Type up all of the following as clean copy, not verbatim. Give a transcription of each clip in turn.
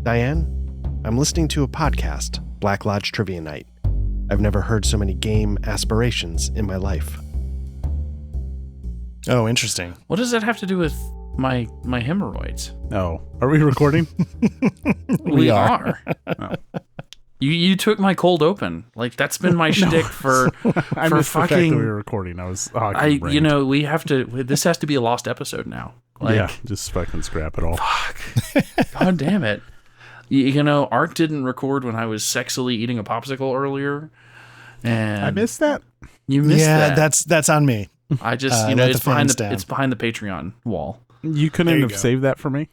Diane, I'm listening to a podcast, Black Lodge Trivia Night. I've never heard so many game aspirations in my life. Oh, interesting. What does that have to do with my hemorrhoids? Oh, are we recording? We are. Oh. You took my cold open. Like, that's been my shtick for I missed fucking. the fact that we were recording. I was hockey-brained. We have to. This has to be a lost episode now. Like, yeah, just fucking scrap it all. Fuck. God damn it. You know, Art didn't record when I was sexily eating a popsicle earlier, and I missed that. You missed that. Yeah, that's on me. I just it's behind the Patreon wall. You couldn't have saved that for me?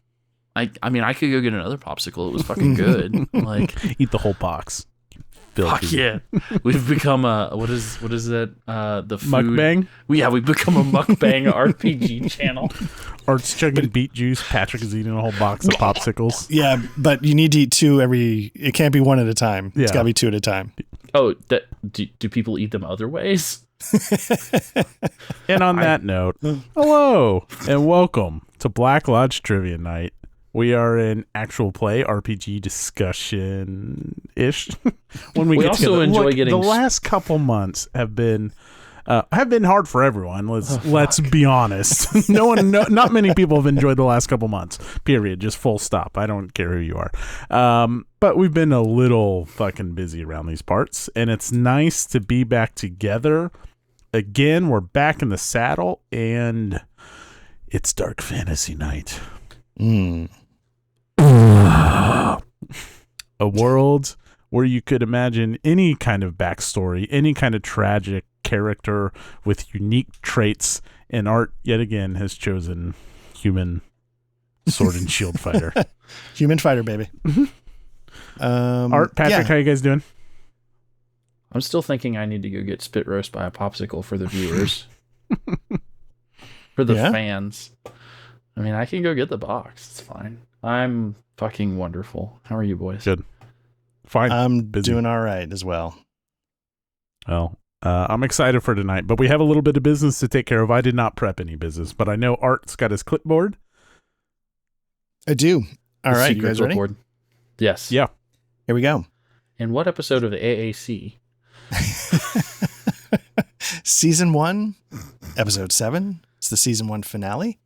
I mean, I could go get another popsicle. It was fucking good. Like, eat the whole box. Fuck yeah. We've become a what is that? The food mukbang? We've become a mukbang RPG channel. Art's chugging beet juice. Patrick is eating a whole box of popsicles. Yeah, but you need to eat two it can't be one at a time. Yeah. It's got to be two at a time. Oh, do people eat them other ways? And on that note, hello and welcome to Black Lodge Trivia Night. We are in actual play RPG discussion-ish. When we get also together. enjoy getting the last couple months have been hard for everyone. Let's be honest. Not many people have enjoyed the last couple months. Period. Just full stop. I don't care who you are. But we've been a little fucking busy around these parts, and it's nice to be back together. Again, we're back in the saddle, and it's Dark Fantasy Night. A world where you could imagine any kind of backstory, any kind of tragic character with unique traits, and Art yet again has chosen human sword and shield fighter. Human fighter, baby. Art, Patrick, how you guys doing? I'm still thinking I need to go get spit roast by a popsicle for the viewers. For the fans. I mean, I can go get the box. It's fine. I'm fucking wonderful. How are you boys? Good. Fine. I'm doing all right as well. Well, I'm excited for tonight, but we have a little bit of business to take care of. I did not prep any business, but I know Art's got his clipboard. I do. All right, you guys ready? Clipboard. Yes. Yeah. Here we go. In what episode of the AAC? Season 1, Episode 7. It's the Season 1 finale.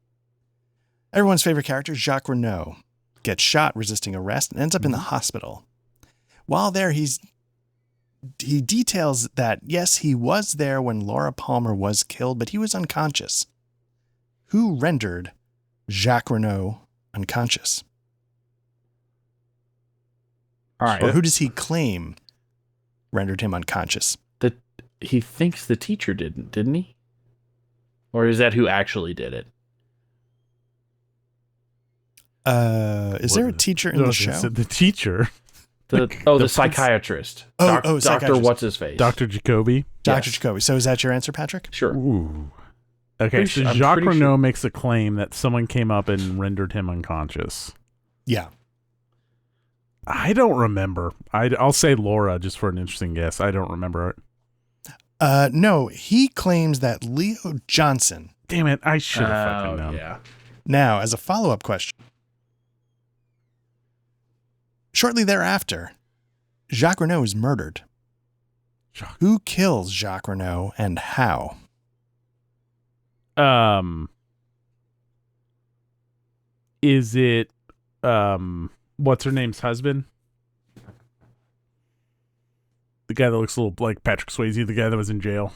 Everyone's favorite character, Jacques Renault, gets shot resisting arrest and ends up in the hospital. While there, he details that, yes, he was there when Laura Palmer was killed, but he was unconscious. Who rendered Jacques Renault unconscious? All right. Or who does he claim rendered him unconscious? He thinks the teacher didn't he? Or is that who actually did it? Is there a teacher in the show? The teacher. The psychiatrist. Doctor psychiatrist. What's his face? Dr. Jacoby. Dr. Jacoby. So is that your answer, Patrick? Sure. Ooh. Okay, so Jacques Renault makes a claim that someone came up and rendered him unconscious. Yeah. I don't remember. I'll say Laura just for an interesting guess. I don't remember it. No, he claims that Leo Johnson. Damn it, I should have fucking known. Yeah. Now, as a follow-up question. Shortly thereafter, Jacques Renault is murdered. Who kills Jacques Renault and how? Is it what's her name's husband? The guy that looks a little like Patrick Swayze, the guy that was in jail.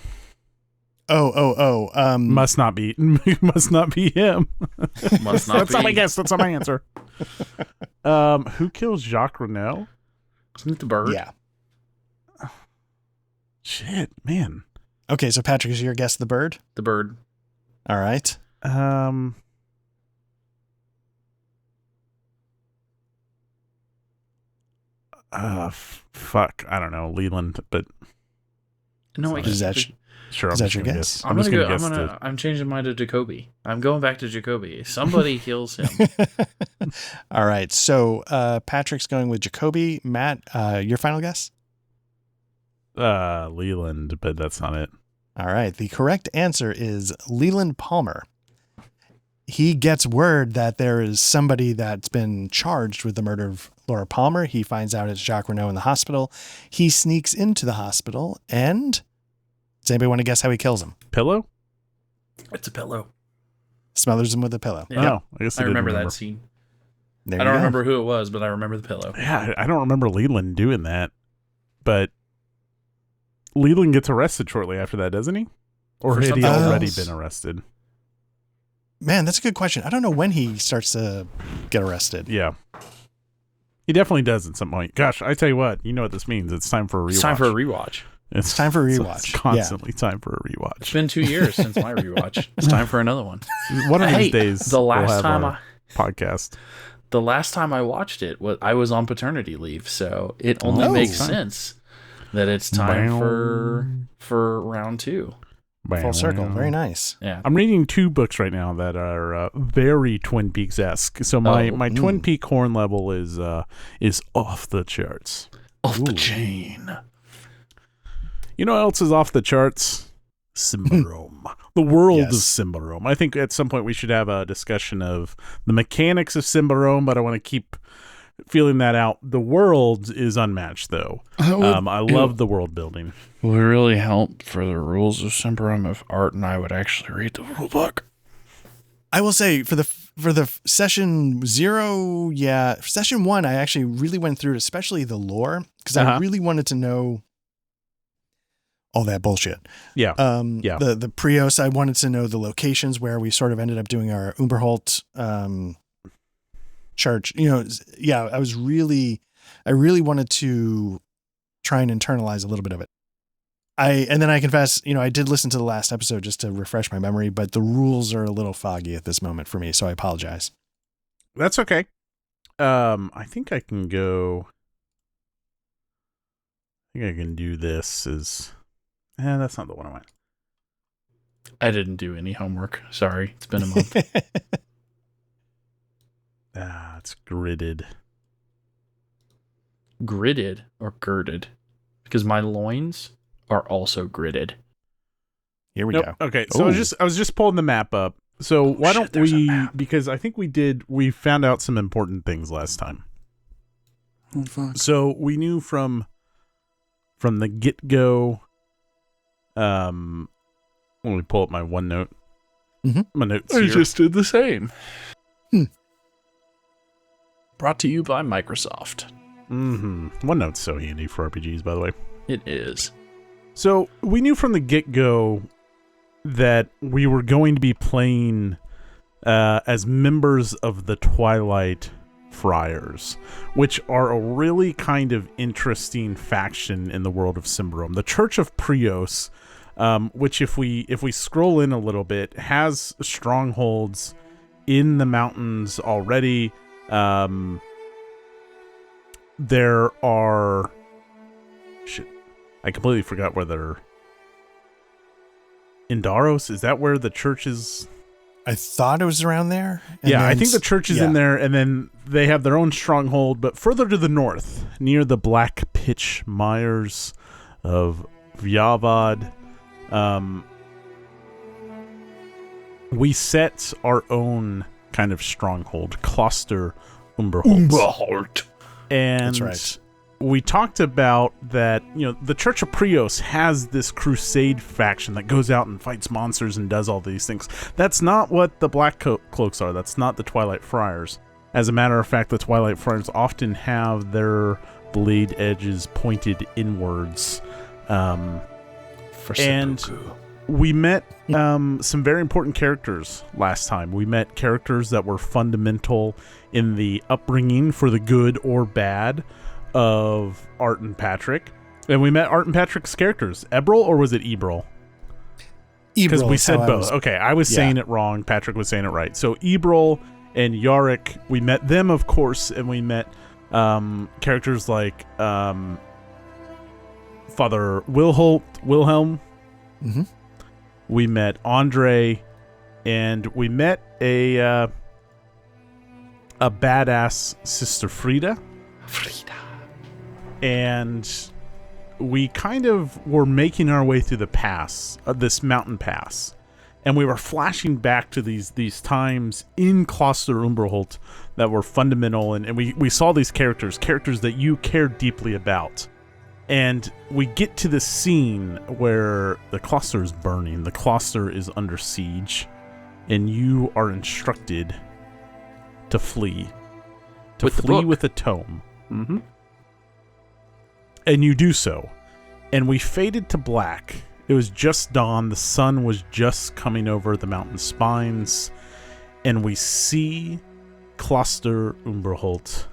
Must not be him. Must not That's be. not my guess. That's not my answer. Who kills Jacques Renault? Isn't it the bird? Yeah. Shit, man. Okay, so Patrick, is your guess the bird? The bird. All right. Fuck. I don't know, Leland, but No, Is that sure. Is that your guess? I'm changing mine to Jacoby. I'm going back to Jacoby. Somebody kills him. All right. So Patrick's going with Jacoby. Matt, your final guess? Leland, but that's not it. All right. The correct answer is Leland Palmer. He gets word that there is somebody that's been charged with the murder of Laura Palmer. He finds out it's Jacques Renault in the hospital. He sneaks into the hospital, and does anybody want to guess how he kills him? Pillow? It's a pillow. Smothers him with a pillow. Yeah. Oh, I guess I remember that scene. There I you don't go. remember who it was, but I remember the pillow. Yeah, I don't remember Leland doing that, but Leland gets arrested shortly after that, doesn't he? Or For had he something already else. been arrested? Man, that's a good question. I don't know when he starts to get arrested. Yeah. He definitely does at some point. Gosh, I tell you what, you know what this means. It's time for a rewatch. It's time for a rewatch. It's time for a It's rewatch. constantly time for a It's rewatch. been 2 years since my rewatch. It's time for another one. One of these Hey, days, the last we'll have time our podcast. The last time I watched it, I was on paternity leave, so it only Oh. makes sense that it's time for round 2. Full circle. Very nice. Yeah. I'm reading 2 books right now that are very Twin Peaks-esque. So my Twin Peak horn level is off the charts. Off the chain. You know what else is off the charts? Symbaroum. The world Yes. of Symbaroum. I think at some point we should have a discussion of the mechanics of Symbaroum, but I want to keep feeling that out. The world is unmatched, though. I love the world building. It would really help for the rules of Symbaroum if Art and I would actually read the rule book. I will say for the session 0, session 1, I actually really went through it, especially the lore, because I really wanted to know all that bullshit. Yeah. The Prios, I wanted to know the locations where we sort of ended up doing our Umberholt church. I really wanted to try and internalize a little bit of it. And then I confess, I did listen to the last episode just to refresh my memory, but the rules are a little foggy at this moment for me, so I apologize. That's okay. I think I can go. I think I can do this that's not the one I want. I didn't do any homework. Sorry. It's been a month. It's gridded. Gridded or girded? Because my loins are also gridded. Here we Nope. go. Okay, so I was just pulling the map up. So why don't there's a we? map. Because I think we found out some important things last time. Oh, fuck. So we knew from the get-go. Let me pull up my OneNote. My notes I here. just did the same. Brought to you by Microsoft. OneNote's so handy for RPGs, by the way. It is. So we knew from the get-go that we were going to be playing as members of the Twilight Friars, which are a really kind of interesting faction in the world of Symbaroum. The Church of Prios, which if we scroll in a little bit, has strongholds in the mountains already. There are... Shit. I completely forgot where they're... Indaros? Is that where the church is? I thought it was around there. Yeah, I think the church is in there, and then they have their own stronghold, but further to the north, near the Black Pitch Mires of Vyavad, we set our own kind of stronghold, Cluster Umberholt. And That's right. we talked about that, the Church of Prios has this crusade faction that goes out and fights monsters and does all these things. That's not what the Black Cloaks are. That's not the Twilight Friars. As a matter of fact, the Twilight Friars often have their blade edges pointed inwards. For and seppuku. we met some very important characters last time. We met characters that were fundamental in the upbringing for the good or bad of Art and Patrick. And we met Art and Patrick's characters. Ebril, or was it Ebril? Because we said both. Okay, I was saying it wrong. Patrick was saying it right. So Ebril and Yarick, we met them, of course, and we met characters like Father Wilhelm. Mm-hmm. We met Andre, and we met a badass Sister Frida. And we kind of were making our way through the pass, this mountain pass. And we were flashing back to these times in Kloster Umberholt that were fundamental, and we saw these characters that you cared deeply about. And we get to this scene where the Kloster is burning, the Kloster is under siege, and you are instructed to flee. To With the flee book. with a tome. Mm-hmm. And you do so. And we faded to black. It was just dawn. The sun was just coming over the mountain spines. And we see Kloster Umberholt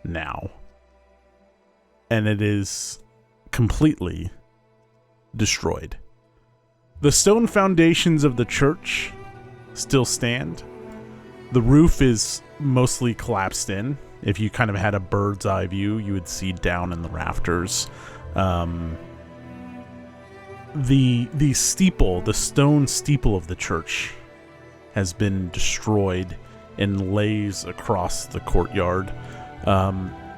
now. And it is completely destroyed. The stone foundations of the church still stand. The roof is mostly collapsed in. If you kind of had a bird's eye view, you would see down in the rafters. The steeple, the stone steeple of the church, has been destroyed and lays across the courtyard.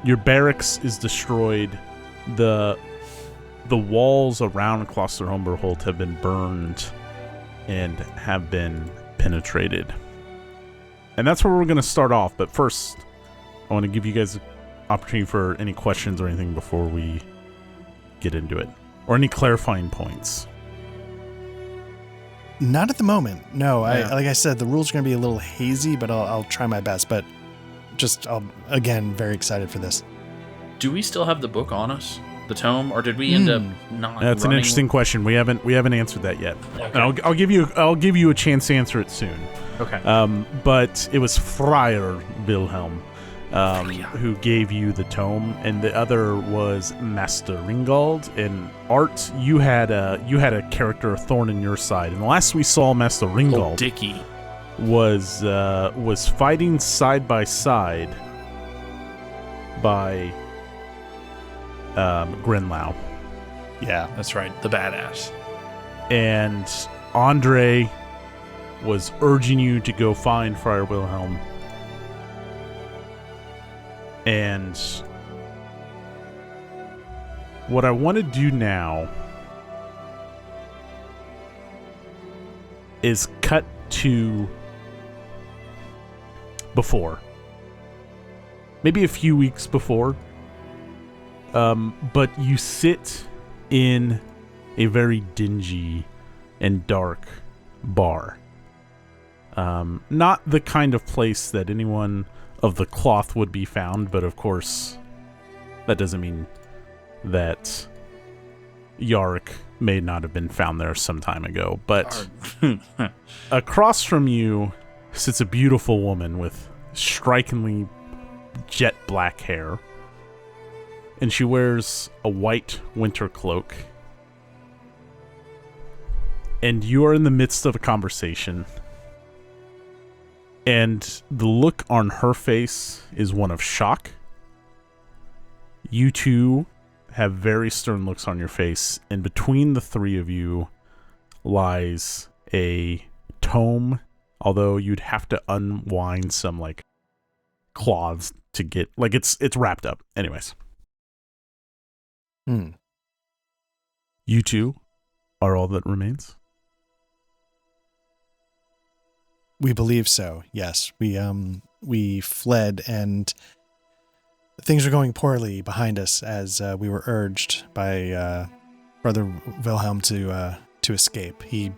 Your barracks is destroyed. The walls around Kloster Umberholt have been burned and have been penetrated. And that's where we're going to start off. But first, I want to give you guys an opportunity for any questions or anything before we get into it. Or any clarifying points. Not at the moment. No, Yeah. like I said, the rules are going to be a little hazy, but I'll try my best. But again, very excited for this. Do we still have the book on us, the tome, or did we end up not? That's an running? interesting question. We haven't answered that yet. Okay. And I'll give you a chance to answer it soon. Okay. But it was Friar Wilhelm who gave you the tome, and the other was Master Ringald. And Art, you had a character, a thorn in your side. And the last we saw Master Old Ringald Dicky. was fighting side by side by Grenlau. Yeah. That's right. The badass. And Andre was urging you to go find Friar Wilhelm. And what I want to do now is cut to before. Maybe a few weeks before. But you sit in a very dingy and dark bar. Not the kind of place that anyone of the cloth would be found, but of course, that doesn't mean that Yarick may not have been found there some time ago. But across from you sits a beautiful woman with strikingly jet black hair. And she wears a white winter cloak. And you are in the midst of a conversation. And the look on her face is one of shock. You two have very stern looks on your face. And between the three of you lies a tome. Although you'd have to unwind some like cloths to get, like it's wrapped up. Anyways. You two are all that remains? We believe so. Yes, we fled, and things were going poorly behind us as we were urged by Brother Wilhelm to escape. He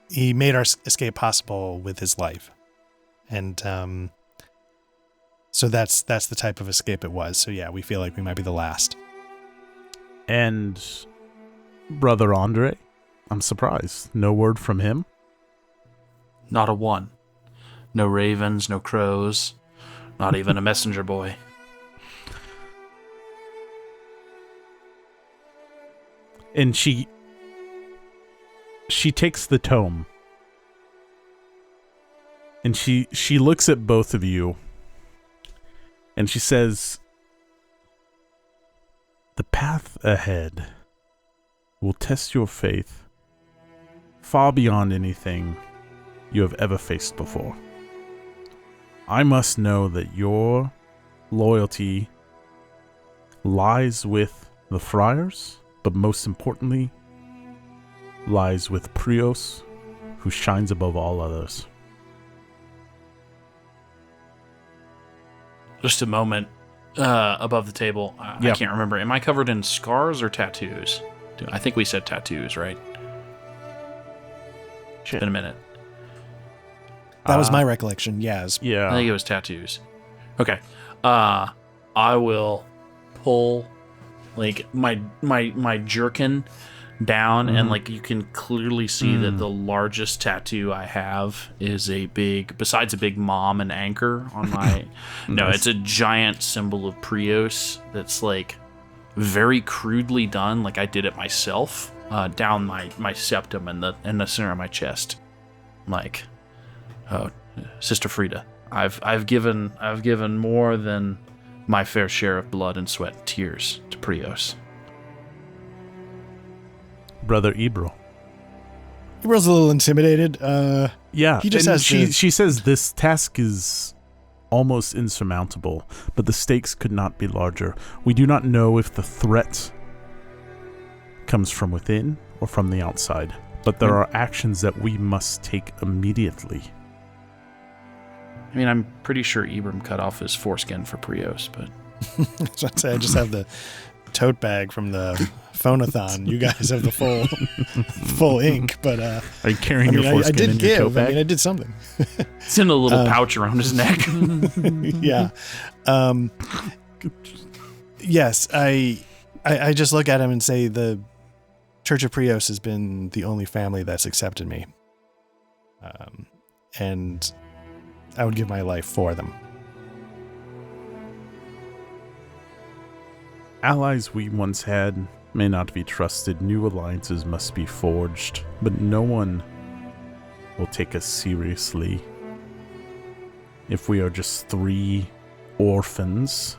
made our escape possible with his life, and so that's the type of escape it was. So yeah, we feel like we might be the last. And Brother Andre, I'm surprised. No word from him? Not a one. No ravens, no crows, not even a messenger boy. And she takes the tome. And she looks at both of you. And she says, "The path ahead will test your faith far beyond anything you have ever faced before. I must know that your loyalty lies with the friars, but most importantly, lies with Prios, who shines above all others. Just a moment above the table. I can't remember. Am I covered in scars or tattoos? I think we said tattoos, right? It's been a minute. That was my recollection, yes. Yeah. I think it was tattoos. Okay. I will pull like my jerkin down, and like you can clearly see that the largest tattoo I have is besides a big mom and anchor on my it's a giant symbol of Prios that's like very crudely done, like I did it myself, down my septum and the center of my chest. Like, oh, Sister Frida, I've given more than my fair share of blood and sweat and tears to Prios. Brother Ebro. Ebro's a little intimidated. Yeah, he just has she says this task is almost insurmountable, but the stakes could not be larger. We do not know if the threat comes from within or from the outside, but there are actions that we must take immediately. I mean, I'm pretty sure Ibram cut off his foreskin for Prios, but I just have the tote bag from the phonathon. You guys have the full ink, but are you carrying your foreskin I did in give. your tote bag? I mean, I did something. It's in a little pouch around his neck. Yeah. Yes, I just look at him and say the Church of Prios has been the only family that's accepted me. And I would give my life for them. Allies we once had may not be trusted. New alliances must be forged, but no one will take us seriously if we are just 3 orphans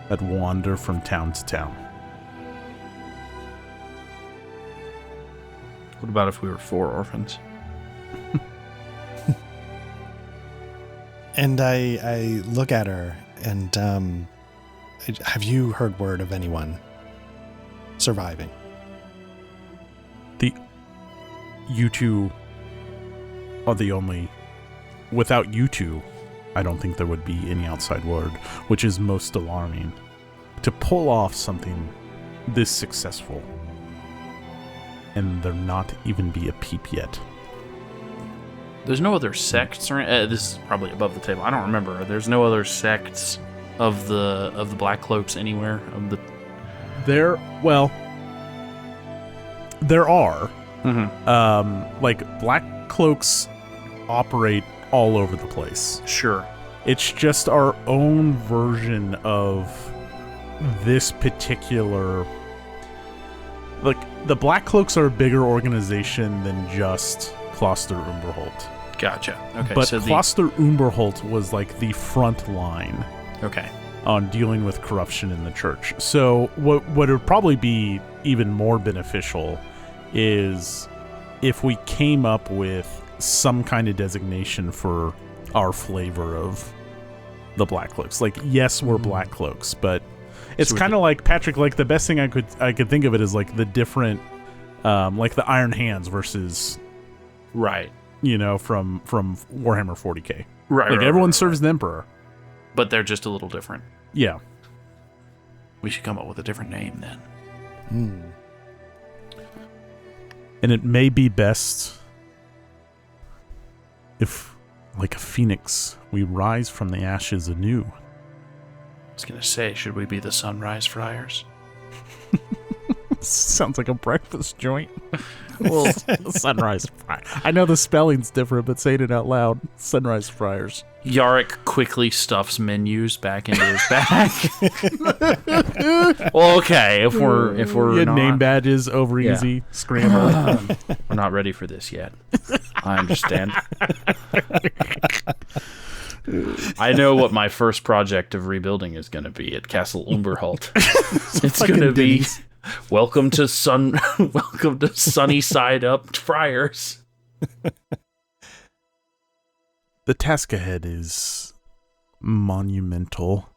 that wander from town to town. What about if we were 4 orphans? And I look at her and, have you heard word of anyone surviving? You two are the only... Without you two, I don't think there would be any outside word, which is most alarming. To pull off something this successful, and there not even be a peep yet. There's no other sects, or this is probably above the table. I don't remember. There's no other sects of the Black Cloaks anywhere. There are. Like Black Cloaks operate all over the place. Sure. It's just our own version of this particular. Like the Black Cloaks are a bigger organization than just Kloster Umberholt. Gotcha. Okay. But so Kloster Umberholt was like the front line. Okay. On dealing with corruption in the church. So what would probably be even more beneficial is if we came up with some kind of designation for our flavor of the Black Cloaks. Like, yes, we're Black Cloaks, but it's kind of like, Patrick, like the best thing I could think of it is like the different, like the Iron Hands versus, right, you know, from Warhammer 40K. Right. Like everyone serves the Emperor. But they're just a little different. Yeah. We should come up with a different name then. And it may be best if, like a phoenix, we rise from the ashes anew. I was going to say, should we be the Sunrise Friars? Sounds like a breakfast joint. Well, Sunrise Friars. I know the spelling's different, but saying it out loud, Sunrise Friars. Yarick quickly stuffs menus back into his bag. Well, okay, if we're not, name badges over easy, scramble. We're not ready for this yet. I understand. I know what my first project of rebuilding is going to be at Castle Umberholt. It's going to be welcome to sunny side up Friars. The task ahead is monumental,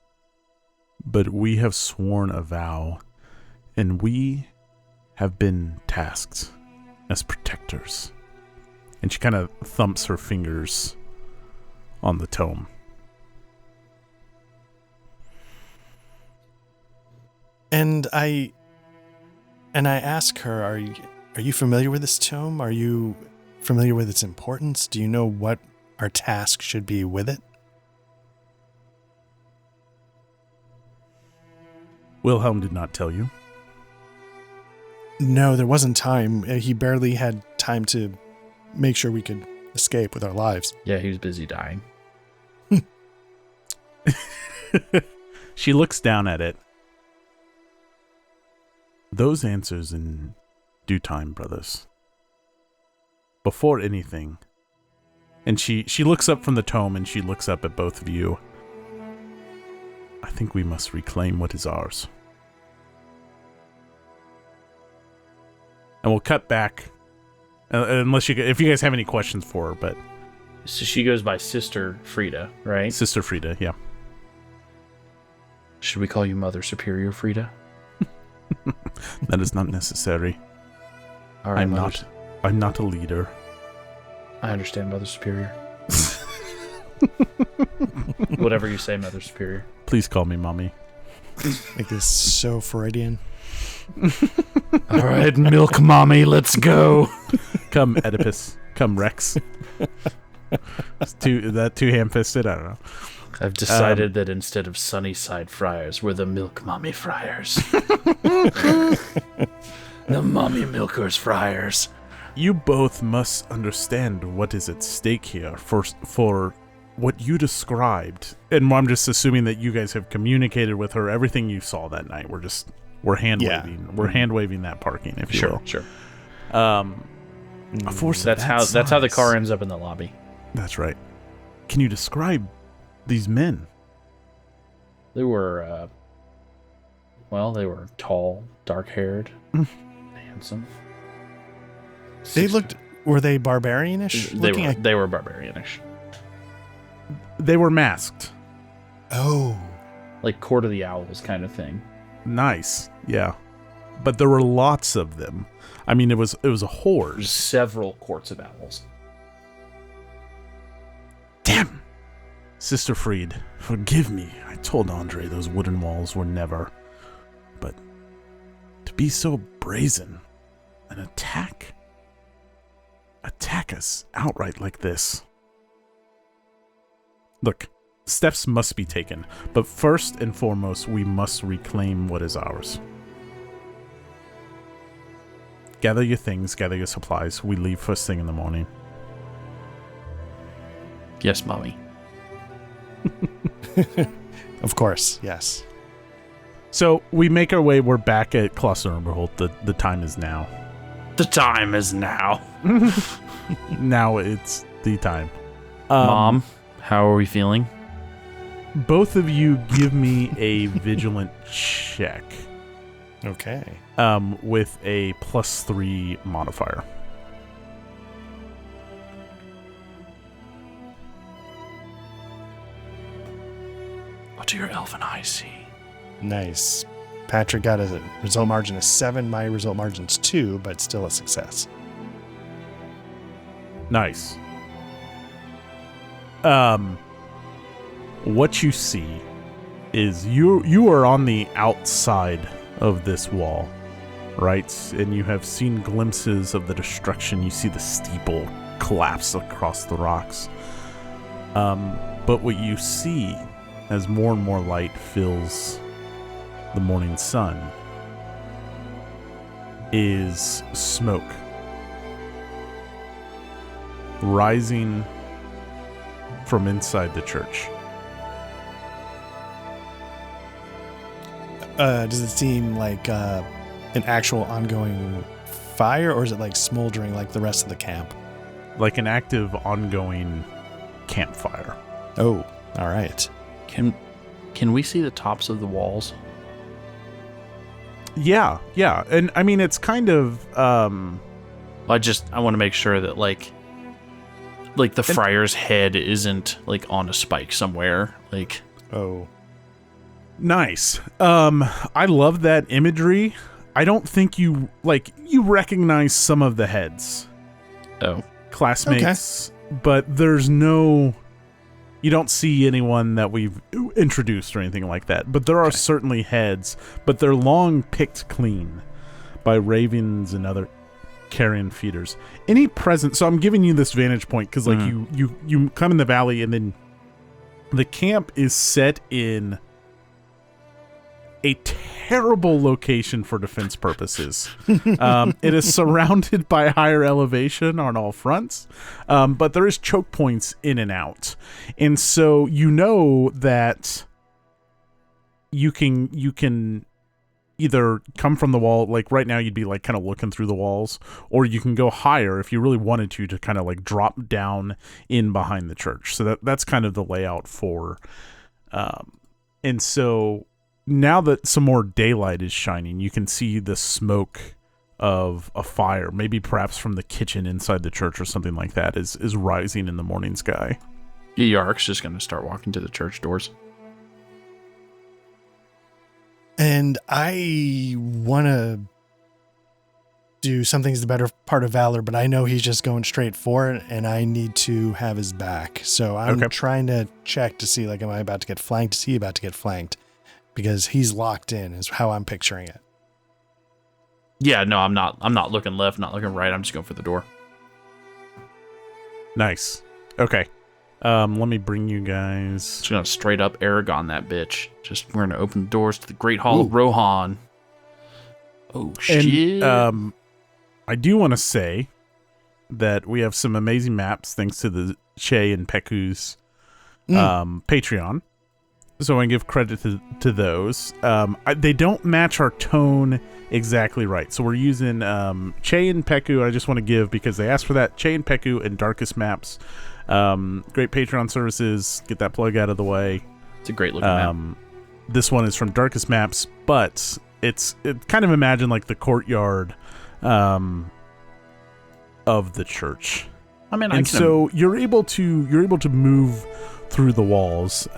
but we have sworn a vow, and we have been tasked as protectors. And she kind of thumps her fingers on the tome. And I ask her, are you familiar with this tome? Are you familiar with its importance? Do you know what our task should be with it? Wilhelm did not tell you. No, there wasn't time. He barely had time to make sure we could escape with our lives. Yeah, he was busy dying. She looks down at it. Those answers in due time, brothers. Before anything. And she looks up from the tome and she looks up at both of you. I think we must reclaim what is ours. And we'll cut back, if you guys have any questions for her, but... So she goes by Sister Frida, right? Sister Frida, yeah. Should we call you Mother Superior Frida? That is not necessary. All right, I'm not a leader. I understand, Mother Superior. Whatever you say, Mother Superior. Please call me Mommy. Like this so Freudian. All right, milk mommy, let's go. Come Oedipus. Come Rex. It's too ham-fisted? I don't know. I've decided that instead of Sunnyside Friars, we're the Milk Mommy Friars. The Mommy Milkers Friars. You both must understand what is at stake here for what you described. And I'm just assuming that you guys have communicated with her everything you saw that night. We're hand waving. We're hand waving that parking, if you will. Sure. A force that's how the car ends up in the lobby. That's right. Can you describe these men? They were they were tall, dark-haired, handsome. Were they barbarianish? They were barbarianish. They were masked. Oh. Like Court of the Owls kind of thing. Nice. Yeah. But there were lots of them. I mean, it was a horde. There's several courts of owls. Damn. Sister Fried, forgive me. I told Andre those wooden walls were never. But to be so brazen and attack us outright like this. Look, steps must be taken, but first and foremost, we must reclaim what is ours. Gather your things, gather your supplies. We leave first thing in the morning. Yes, Mommy. Of course, yes. So we make our way. We're back at Klosterumberholt. The time is now. The time is now. Now it's the time. Mom, how are we feeling? Both of you give me a vigilant check. Okay. With a +3 modifier. What do your elven eyes see? Nice. Patrick got a result margin of 7. My result margin's 2, but still a success. Nice. What you see is you are on the outside of this wall, right? And you have seen glimpses of the destruction. You see the steeple collapse across the rocks. But what you see as more and more light fills the morning sun is smoke rising from inside the church. Does it seem like an actual ongoing fire, or is it like smoldering like the rest of the camp? Like an active, ongoing campfire. Oh, all right. Can we see the tops of the walls? Yeah. And I mean, it's kind of... I want to make sure that like the friar's head isn't like on a spike somewhere. Like, oh, nice. I love that imagery. I don't think you recognize some of the heads. Oh. Classmates, but there's no... You don't see anyone that we've introduced or anything like that. But there are certainly heads, but they're long picked clean by ravens and other carrion feeders. Any present... So I'm giving you this vantage point because like you come in the valley and then the camp is set in a terrible location for defense purposes. It is surrounded by higher elevation on all fronts, but there is choke points in and out. And so you know that you can either come from the wall, like right now you'd be like kind of looking through the walls, or you can go higher if you really wanted to kind of like drop down in behind the church. So that's kind of the layout for, and so now that some more daylight is shining, you can see the smoke of a fire, maybe perhaps from the kitchen inside the church or something like that, is rising in the morning sky. Yark's just going to start walking to the church doors. And I want to do something's the better part of valor, but I know he's just going straight for it, and I need to have his back. So I'm trying to check to see, like, am I about to get flanked? Is he about to get flanked? Because he's locked in, is how I'm picturing it. Yeah, no, I'm not looking left, not looking right. I'm just going for the door. Nice. Okay. Let me bring you guys. Just gonna straight up Aragon that bitch. We're gonna open the doors to the Great Hall of Rohan. Oh shit! And, I do want to say that we have some amazing maps thanks to the Che and Peku's Patreon. So I want to give credit to those. They don't match our tone exactly right. So we're using Che and Peku. I just want to give, because they asked for that, Che and Peku and Darkest Maps. Great Patreon services. Get that plug out of the way. It's a great looking map. This one is from Darkest Maps, but it kind of imagine like the courtyard of the church. I mean, and so you're able to move through the walls.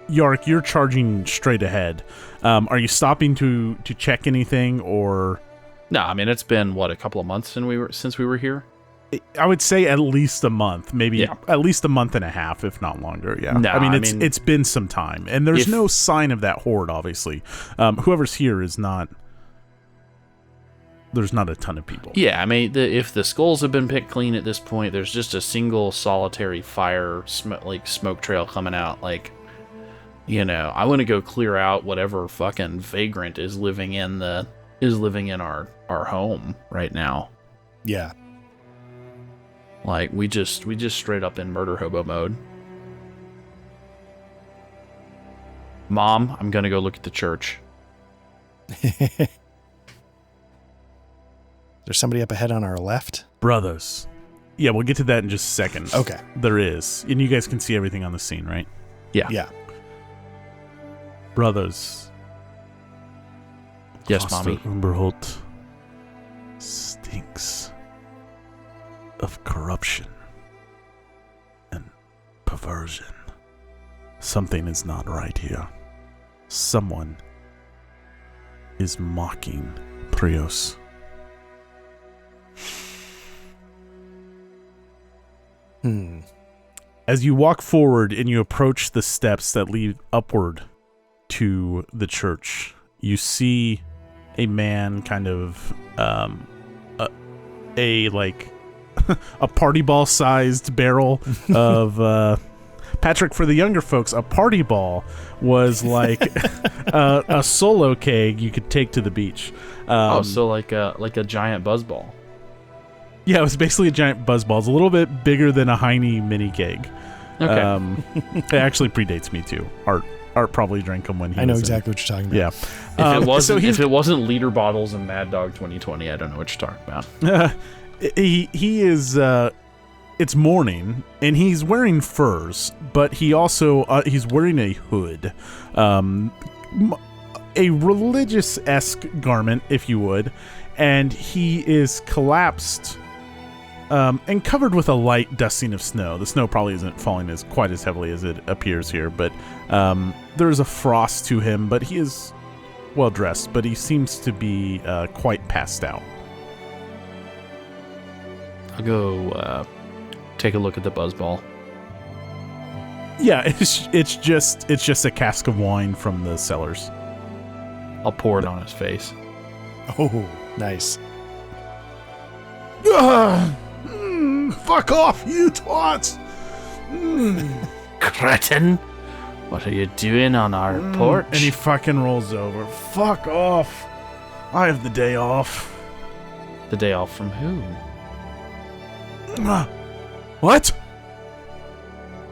Yark, you're charging straight ahead. Are you stopping to check anything, or? No, I mean, it's been a couple of months since we were here. I would say at least a month, maybe at least a month and a half, if not longer. Yeah, no, I mean it's been some time, and there's no sign of that horde. Obviously, whoever's here is not. There's not a ton of people. Yeah, I mean, if the skulls have been picked clean at this point, there's just a single solitary fire smoke trail coming out. Like, you know, I want to go clear out whatever fucking vagrant is living in our home right now. Yeah. Like, we just straight up in murder hobo mode. Mom, I'm gonna go look at the church. There's somebody up ahead on our left? Brothers. Yeah, we'll get to that in just a second. Okay. There is. And you guys can see everything on the scene, right? Yeah. Yeah. Brothers. Yes, Foster Mommy. Umberholt stinks of corruption and perversion. Something is not right here. Someone is mocking Prios. As you walk forward and you approach the steps that lead upward to the church, you see a man kind of a party ball sized barrel of Patrick. For the younger folks, a party ball was like a solo keg you could take to the beach. So like a giant buzzball. Yeah, it was basically a giant buzzball. It's a little bit bigger than a Heine mini keg. Okay. It actually predates me too. Art probably drank them when he I know was exactly what you're talking about. Yeah. If it wasn't liter bottles and Mad Dog 2020, I don't know what you're talking about. He is it's morning and he's wearing furs, but he also he's wearing a hood. A religious-esque garment, if you would, and he is collapsed and covered with a light dusting of snow. The snow probably isn't falling quite as heavily as it appears here, but there is a frost to him, but he is well dressed, but he seems to be quite passed out. I'll go take a look at the buzzball. Yeah, it's just a cask of wine from the cellars. I'll pour it on his face. Oh, nice. Fuck off, you twats! Cretin! What are you doing on our porch? And he fucking rolls over. Fuck off! I have the day off. The day off from who? What?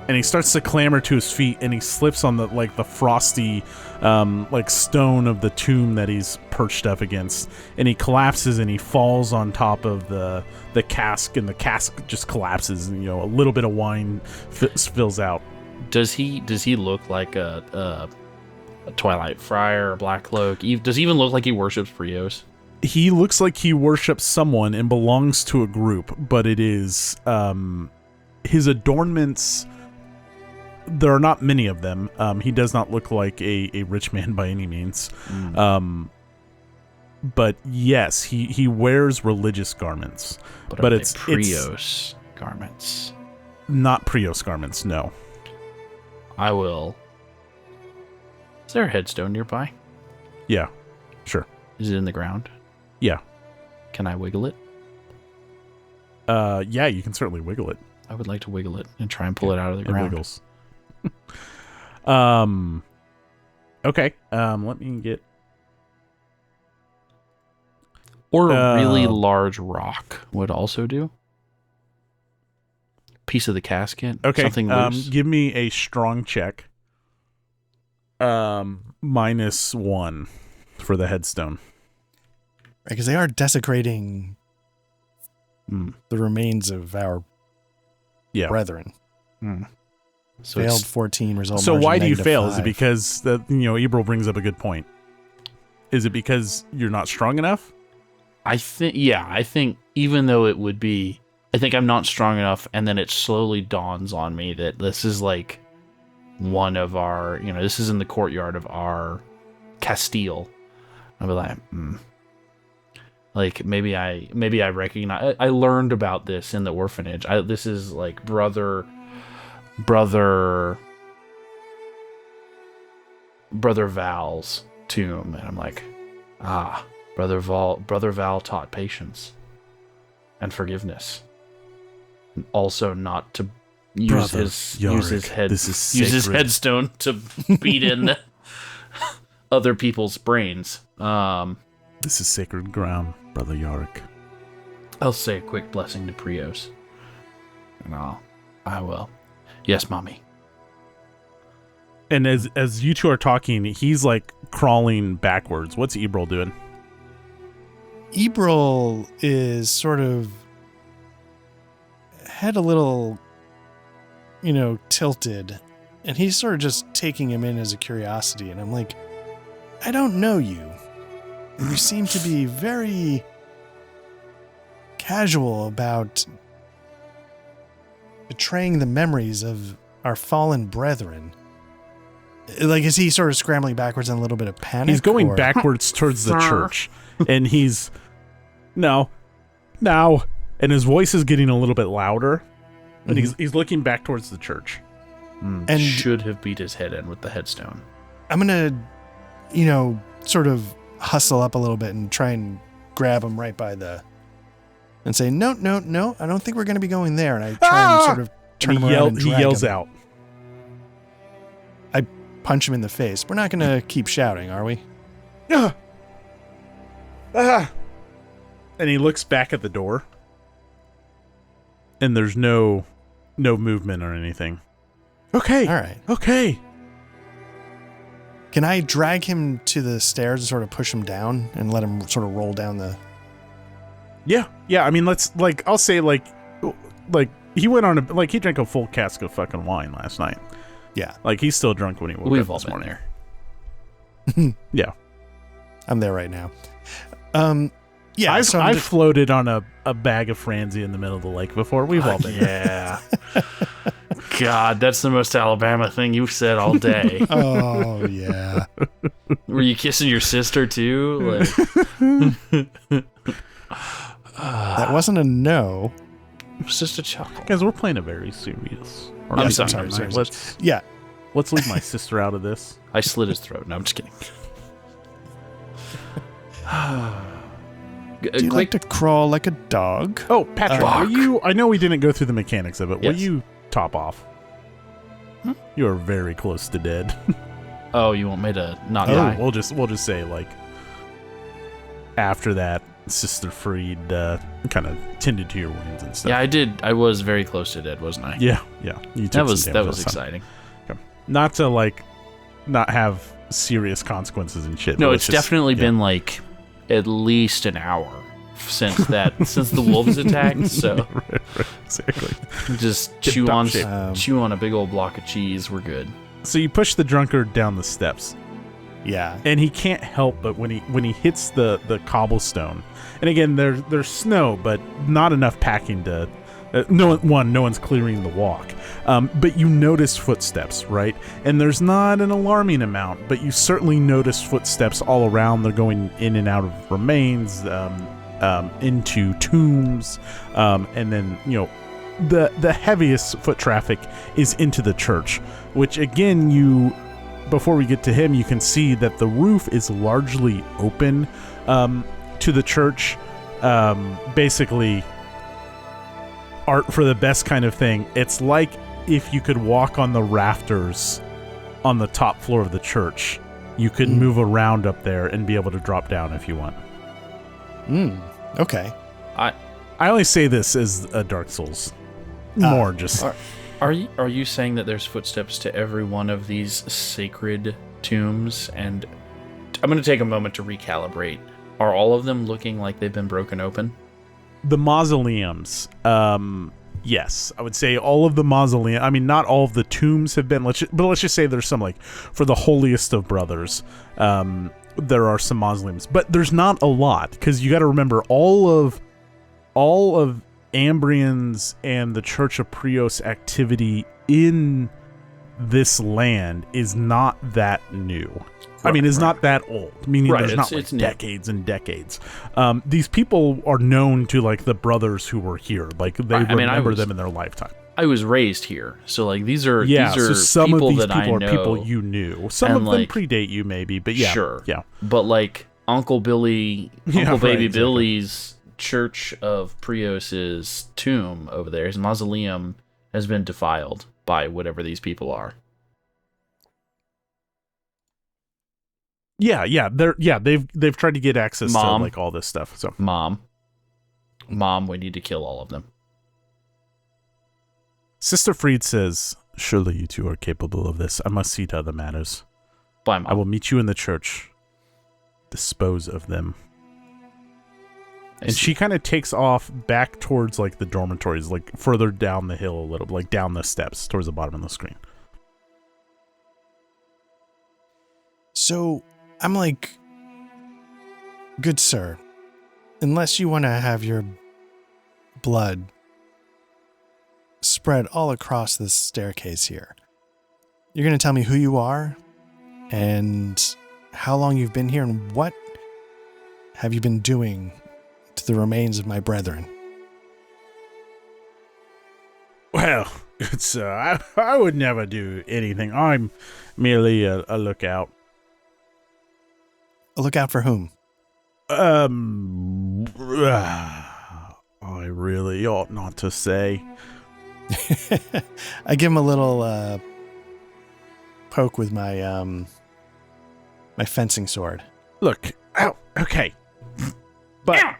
And he starts to clamber to his feet, and he slips on the frosty stone of the tomb that he's perched up against, and he collapses and he falls on top of the cask, and the cask just collapses, and a little bit of wine spills out. Does he look like a Twilight Friar, a Black Cloak? Does he even look like he worships Prios? He looks like he worships someone and belongs to a group, but it is his adornments. There are not many of them. He does not look like a rich man by any means. But yes, he wears religious garments. But it's Prios garments. Not Prios garments, no. I will. Is there a headstone nearby? Yeah, sure. Is it in the ground? Yeah. Can I wiggle it? Yeah, you can certainly wiggle it. I would like to wiggle it and try and pull it out of the ground. It wiggles. Okay. Let me get. Or a really large rock would also do. Piece of the casket. Okay. Something loose. Give me a strong check. -1 for the headstone. Right, because they are desecrating the remains of our brethren. So failed 14 result. So why do you fail? -5. Is it because Ebril brings up a good point? Is it because you're not strong enough? I think even though it would be, I think I'm not strong enough, and then it slowly dawns on me that this is like one of our, this is in the courtyard of our Castile. I'll be like, like maybe I recognize. I learned about this in the orphanage. This is like brother Val's tomb, and I'm like, Brother Val taught patience and forgiveness, and also not to use his headstone to beat in other people's brains. This is sacred ground, Brother Yorick. I'll say a quick blessing to Prios, and I will. Yes, Mommy. And as you two are talking, he's like crawling backwards. What's Ebril doing? Ebril is sort of head a little, tilted, and he's sort of just taking him in as a curiosity. And I'm like, I don't know you. And you seem to be very casual about betraying the memories of our fallen brethren. Like, is he sort of scrambling backwards in a little bit of panic? He's going backwards towards the church, and he's now, and his voice is getting a little bit louder, and he's looking back towards the church. And should have beat his head in with the headstone. I'm gonna, sort of hustle up a little bit and try and grab him right by and say, no, I don't think we're gonna be going there. And I try and sort of turn him around and drag he yells him. out. I punch him in the face. We're not gonna keep shouting, are we? And he looks back at the door, and there's no movement or anything. Okay. All right. Okay. Can I drag him to the stairs and sort of push him down and let him sort of roll down the... Yeah. I mean, I'll say he went on he drank a full cask of fucking wine last night. Yeah. Like, he's still drunk when he woke We've up all this been morning. there. Yeah. I'm there right now. Yeah. I've floated on a bag of Franzi in the middle of the lake before. We've all been there. Yeah. God, that's the most Alabama thing you've said all day. Oh, yeah. We Were you kissing your sister too? That wasn't a no. It was just a chuckle. Guys, we're playing a very serious. I'm sorry. Let's leave my sister out of this. I slit his throat. No, I'm just kidding. Do you like to crawl like a dog? Oh, Patrick, will you? I know we didn't go through the mechanics of it. Will Yes. you top off? You are very close to dead. Oh, you want me to not die? We'll just say like after that, Sister Freed kind of tended to your wounds and stuff. Yeah, I did. I was very close to dead, wasn't I? Yeah. You took That was exciting. Okay. Not to like not have serious consequences and shit. No, but it's definitely been like at least an hour since the wolves attacked. So right, exactly. just Tip chew top on shape. chew on a big old block of cheese. We're good. So you push the drunkard down the steps. Yeah. And he can't help but when he hits the cobblestone, and again there's snow, but not enough packing to. No one's clearing the walk. But you notice footsteps, right? And there's not an alarming amount, but you certainly notice footsteps all around. They're going in and out of remains, into tombs, and then the heaviest foot traffic is into the church, which again before we get to him, you can see that the roof is largely open to the church. Basically, art for the best kind of thing. It's like if you could walk on the rafters on the top floor of the church. You could move around up there and be able to drop down if you want. Okay. I only say this as a Dark Souls. More just... Are you saying that there's footsteps to every one of these sacred tombs? And I'm going to take a moment to recalibrate. Are all of them looking like they've been broken open? The mausoleums, yes. I would say all of the mausoleum. I mean, not all of the tombs have been, but let's just say there's some, like, for the holiest of brothers, there are some mausoleums. But there's not a lot, because you got to remember, all of Ambrian's and the Church of Prios activity in this land is not that new. I mean, it's not that old. Meaning there's not like decades and decades. These people are known to like the brothers who were here. Like they remember them in their lifetime. I was raised here, so like these are so some people of these that people I know. Are people you knew. Some of them predate you, maybe, but yeah, sure, yeah. But like Uncle Baby exactly. Billy's Church of Prios's tomb over there, his mausoleum has been defiled by whatever these people are. They've tried to get access to like all this stuff. So Mom, we need to kill all of them. Sister Freed says, "Surely you two are capable of this. I must see to other matters. Bye, Mom. I will meet you in the church. Dispose of them." And she kind of takes off back towards like the dormitories, like further down the hill a little, like down the steps towards the bottom of the screen. So I'm like, good sir, unless you want to have your blood spread all across this staircase here, you're going to tell me who you are and how long you've been here and what have you been doing to the remains of my brethren? Well, good sir, I would never do anything. I'm merely a lookout. A lookout for whom? I really ought not to say. I give him a little poke with my my fencing sword. Look, okay, but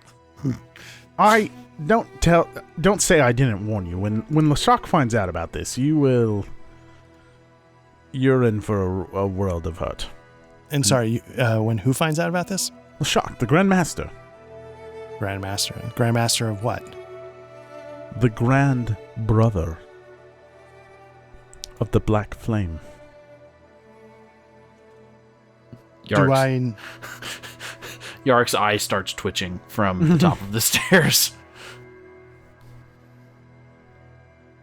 I don't say I didn't warn you. When LeShock finds out about this, you're in for a world of hurt. And sorry, when who finds out about this? LeShock, the Grandmaster. Grandmaster. Grandmaster of what? The Grand Brother of the Black Flame. Yark's eye starts twitching from the top of the stairs.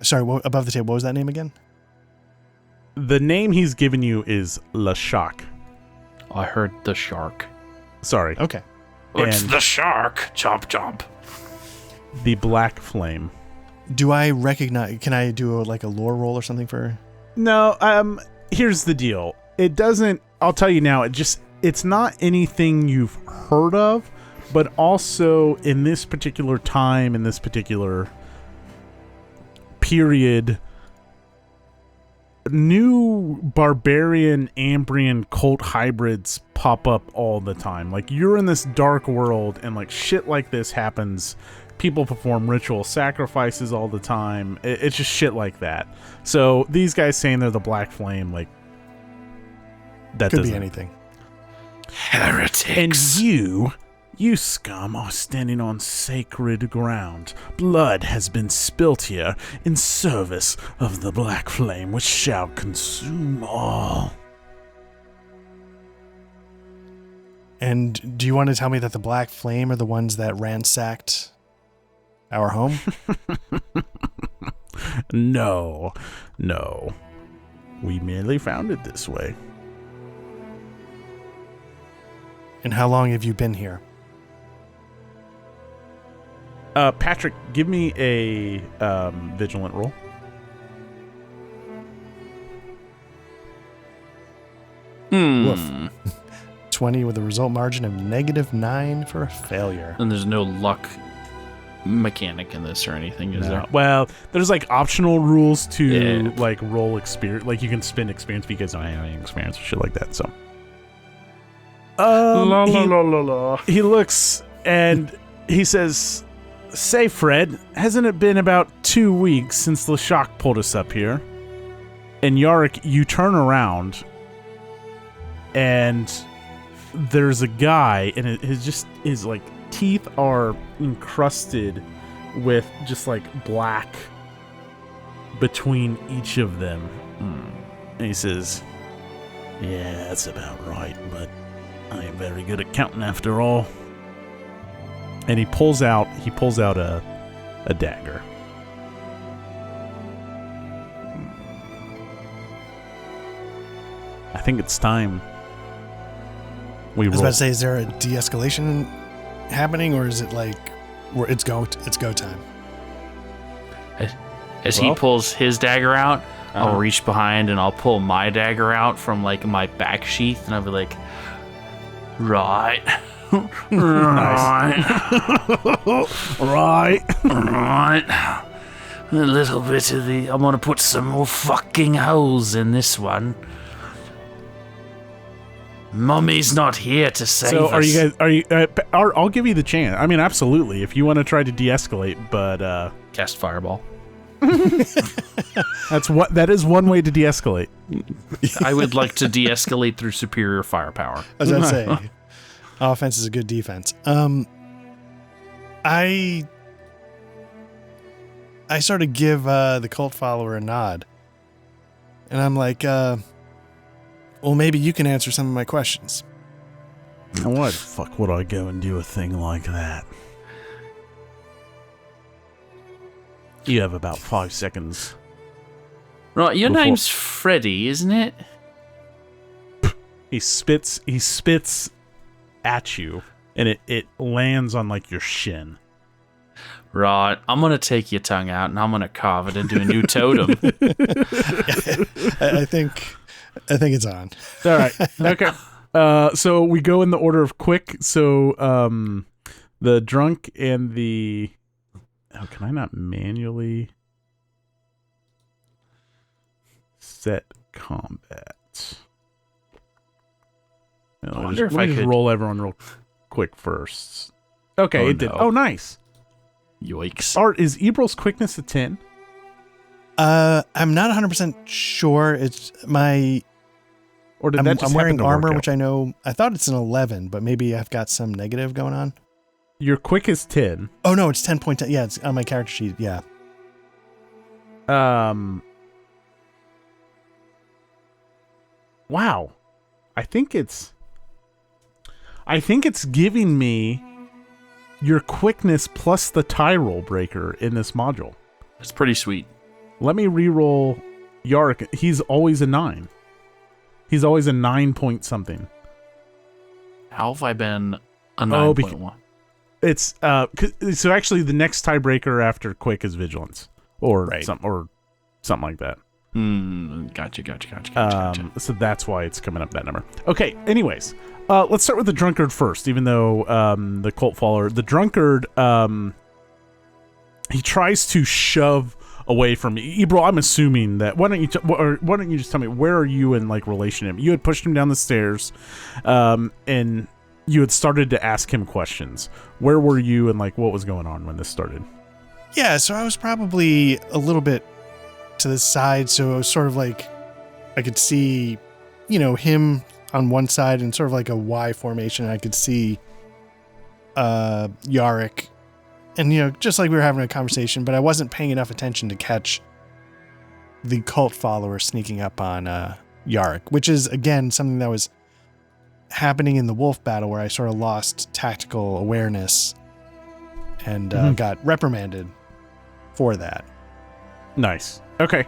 Sorry, above the table, what was that name again? The name he's given you is LeShock. I heard the shark. Sorry. Okay. It's And- the shark. Chomp chomp. The black flame. Do I recognize? Can I do a lore roll or something for? No, here's the deal. It doesn't, I'll tell you now, it's not anything you've heard of, but also in this particular time, in this particular period, new barbarian Ambrian cult hybrids pop up all the time. Like, you're in this dark world and like shit like this happens. People perform ritual sacrifices all the time. It's just shit like that. So these guys saying they're the Black Flame, like, that Could doesn't be anything. Heretics. And you scum are standing on sacred ground. Blood has been spilt here in service of the Black Flame, which shall consume all. And do you want to tell me that the Black Flame are the ones that ransacked our home? No. We merely found it this way. And how long have you been here? Patrick, give me a vigilant roll. Woof. 20 with a result margin of -9 for a failure. And there's no luck mechanic in this or anything, is there? Well, there's like optional rules to Yeah. like roll experience. Like you can spend experience because I don't have any experience or shit like that. So, he looks and he says, "Say, Fred, hasn't it been about 2 weeks since the shock pulled us up here?" And Yarick, you turn around, and there's a guy, and his like teeth are encrusted with just like black between each of them. And he says, "Yeah, that's about right, but I ain't very good at counting after all." And he pulls out a dagger. I think it's time we I was roll. about to say, is there a de-escalation happening, or is it like it's go time? As he pulls his dagger out, I'll reach behind and I'll pull my dagger out from like my back sheath, and I'll be like, right. Right. A little bit of I'm gonna put some more fucking holes in this one. Mummy's not here to save So us. are you I'll give you the chance. I mean, absolutely, if you want to try to de-escalate, but Cast fireball. that is one way to de-escalate. I would like to de-escalate through superior firepower. I was about to say, offense is a good defense. I sort of give the cult follower a nod, and I'm like, well, maybe you can answer some of my questions. And why the fuck would I go and do a thing like that? You have about 5 seconds. Right, your Before- name's Freddy, isn't it? He spits at you, and it lands on like your shin. Right, I'm gonna take your tongue out and I'm gonna carve it into a new totem. I think it's on. All right. Okay. So we go in the order of quick. So the drunk and the... Oh, can I not manually set combat? I wonder if let me I just could- roll everyone real quick first. Okay, Oh, it did. no. Oh, nice. Yikes. Art, is Ebrel's quickness a 10? I'm not 100% sure. It's my... Or did I'm that just wearing happen to armor, work out? which I know... I thought it's an 11, but maybe I've got some negative going on. Your quick is 10. Oh, no, it's 10.10. Yeah, it's on my character sheet. Yeah. Wow. I think it's giving me your quickness plus the tie roll breaker in this module. It's pretty sweet. Let me re-roll Yarick. He's always a 9. He's always a 9 point something. How have I been a Oh, 9.1? It's so actually the next tiebreaker after quick is vigilance or something like that. Gotcha. So that's why it's coming up that number. Okay. Anyways, let's start with the drunkard first. Even though the cult follower, the drunkard, he tries to shove away from Ebro. I'm assuming that. Why don't you just tell me, where are you in like relation to him? You had pushed him down the stairs, and you had started to ask him questions. Where were you and like what was going on when this started? Yeah, so I was probably a little bit to the side, so it was sort of like I could see, him on one side and sort of like a Y formation. I could see Yarick, and just like we were having a conversation, but I wasn't paying enough attention to catch the cult follower sneaking up on Yarick, which is again something that was happening in the wolf battle where I sort of lost tactical awareness and got reprimanded for that. Nice. Okay.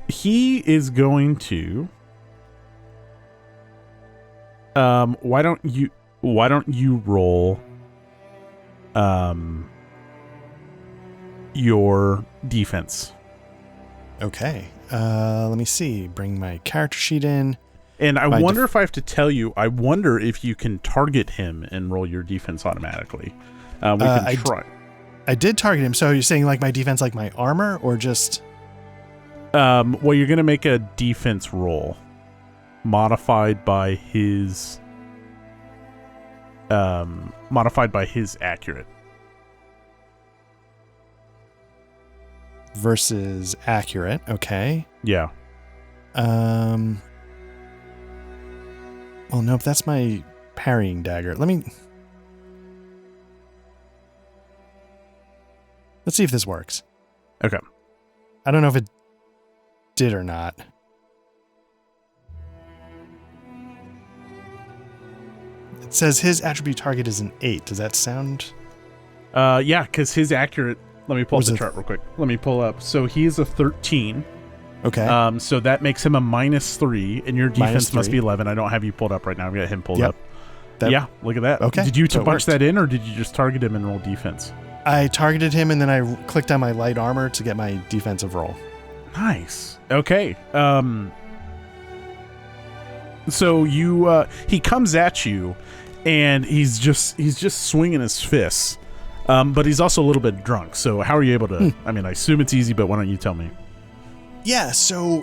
He is going to. Why don't you roll your defense? Okay. Let me see. Bring my character sheet in. And I wonder if I have to tell you, I wonder if you can target him and roll your defense automatically. We can try. I did target him. So you're saying like my defense, like my armor, or just? Well, you're going to make a defense roll modified by his accurate. Versus accurate. Okay. Yeah. Well, nope, that's my parrying dagger. Let's see if this works. Okay. I don't know if it did or not. It says his attribute target is an 8. Does that sound? Yeah, because his accurate. Let me pull up the chart real quick. Let me pull up. So he's a 13. Okay. So that makes him a -3, and your defense must be 11. I don't have you pulled up right now. I've got him pulled up. Yeah, look at that. Okay. Did you punch that in, or did you just target him and roll defense? I targeted him, and then I clicked on my light armor to get my defensive roll. Nice. Okay. So you he comes at you, and he's just swinging his fists, but he's also a little bit drunk. So how are you able to? I mean, I assume it's easy, but why don't you tell me? Yeah, so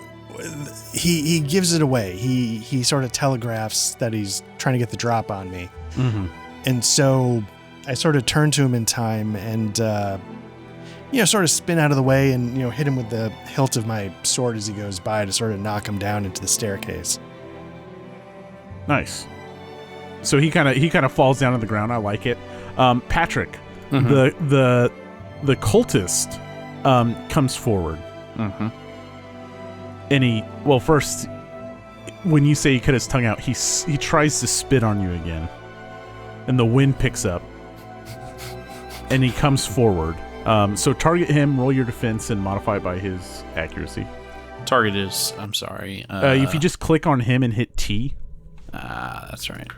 he gives it away. He sort of telegraphs that he's trying to get the drop on me. Mm-hmm. And so I sort of turn to him in time and, sort of spin out of the way and, hit him with the hilt of my sword as he goes by to sort of knock him down into the staircase. Nice. So he kind of falls down to the ground. I like it. Patrick, Mm-hmm. the cultist comes forward. Mm-hmm. And first, when you say he cut his tongue out, he tries to spit on you again. And the wind picks up. And he comes forward. So target him, roll your defense, and modify it by his accuracy. Target is, I'm sorry. If you just click on him and hit T. That's right.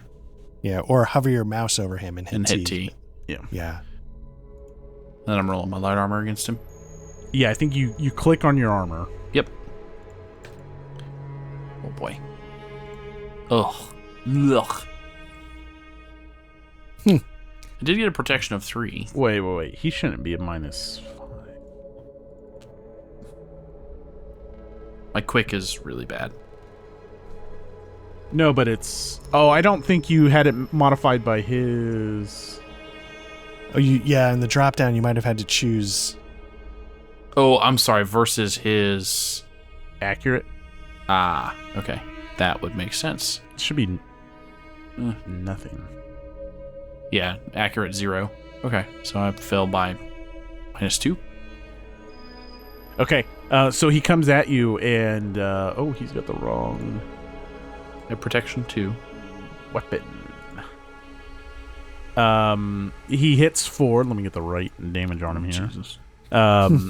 Yeah, or hover your mouse over him and hit T. Yeah. Then I'm rolling my light armor against him. Yeah, I think you click on your armor. Yep. Oh boy. Ugh. I did get a protection of 3. Wait. He shouldn't be a -5. My quick is really bad. No, but it's... Oh, I don't think you had it modified by his... Oh, in the drop down you might have had to choose... Oh, I'm sorry, versus his... Accurate? Okay. That would make sense. It should be... nothing. Yeah, accurate 0. Okay, so I fell by -2. Okay, so he comes at you and... he's got the wrong... Protection 2. Weapon. He hits 4. Let me get the right damage on him here. Jesus.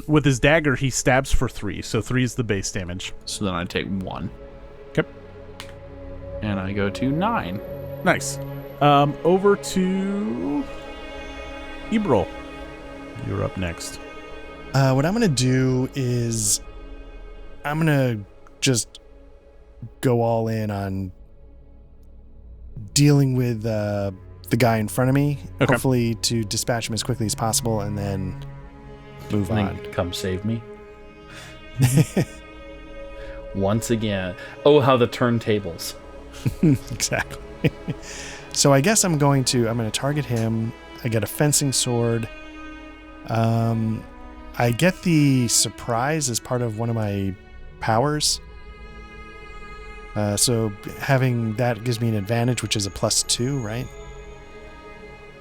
With his dagger, he stabs for 3. So 3 is the base damage. So then I take 1. Okay. and I go to 9. Nice. Over to Ebril. You're up next. What I'm going to do is I'm going to just go all in on dealing with the guy in front of me, hopefully to dispatch him as quickly as possible, and then move on. Come save me. Once again. Oh, how the turntables. Exactly. So I guess I'm going to target him. I get a fencing sword. I get the surprise as part of one of my powers. So having that gives me an advantage, which is a +2, right?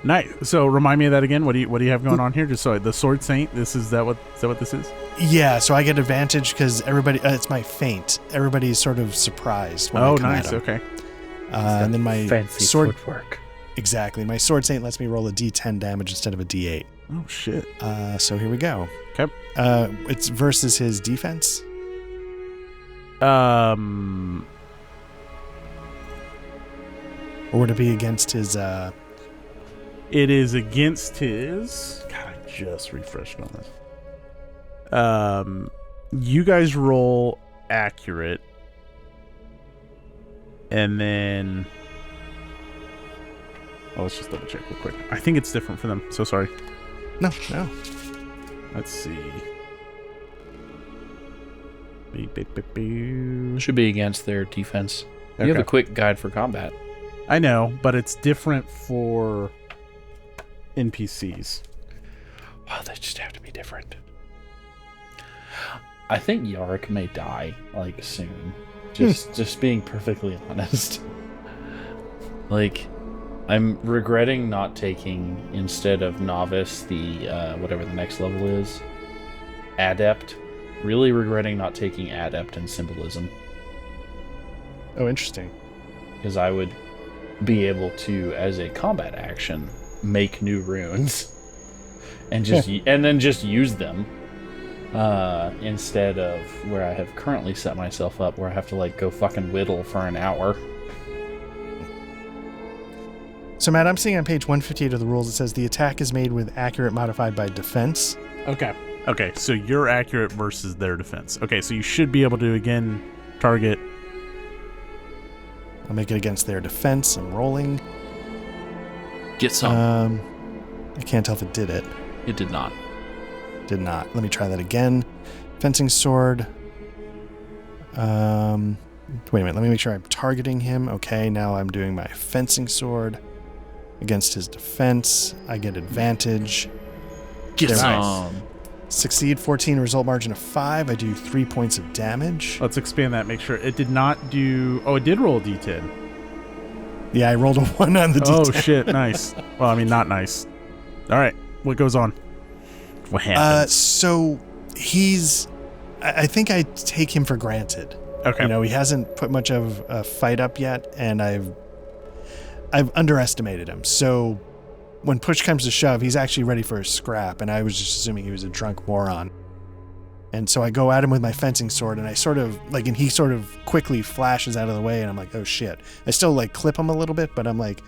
Nice. So remind me of that again. What do you have going on here? Just so the Sword Saint. Is that what this is? Yeah. So I get advantage because everybody. It's my feint. Everybody's sort of surprised. When I come nice. at 'em. Okay. And then my fancy sword footwork. Exactly. My Sword Saint lets me roll a D10 damage instead of a D8. Oh shit. So here we go. Okay. It's versus his defense. Or would it be against his? It is against his. God, I just refreshed on this. You guys roll accurate, and then. Oh, let's just double check real quick. I think it's different for them. So sorry. No. Let's see. Should be against their defense. You Okay. have a quick guide for combat. I know, but it's different for NPCs. Well, they just have to be different. I think Yarick may die, soon. Just being perfectly honest. I'm regretting not taking, instead of novice, the, whatever the next level is, adept. Really regretting not taking adept and symbolism. Oh, interesting. Because I would be able to, as a combat action, make new runes and then just use them instead of where I have currently set myself up, where I have to go fucking whittle for an hour. So Matt, I'm seeing on page 158 of the rules, it says the attack is made with accurate modified by defense. Okay, so you're accurate versus their defense. Okay, so you should be able to again target. I'll make it against their defense. I'm rolling. Get some. I can't tell if it did it. It did not. Did not. Let me try that again. Fencing sword. Wait a minute. Let me make sure I'm targeting him. Okay, now I'm doing my fencing sword against his defense. I get advantage. Get There we some. go. Succeed 14, result margin of 5. I do 3 points of damage. Let's expand that. Make sure it did not do. Oh, it did roll a D10. Yeah, I rolled a 1 on the D10. Oh shit! Nice. Well, I mean, not nice. All right, what goes on? What happens? So he's. I think I take him for granted. Okay. He hasn't put much of a fight up yet, and I've underestimated him. So when push comes to shove, he's actually ready for a scrap, and I was just assuming he was a drunk moron. And so I go at him with my fencing sword, and I sort of and he sort of quickly flashes out of the way, and I'm like, oh shit. I still clip him a little bit, but I'm like,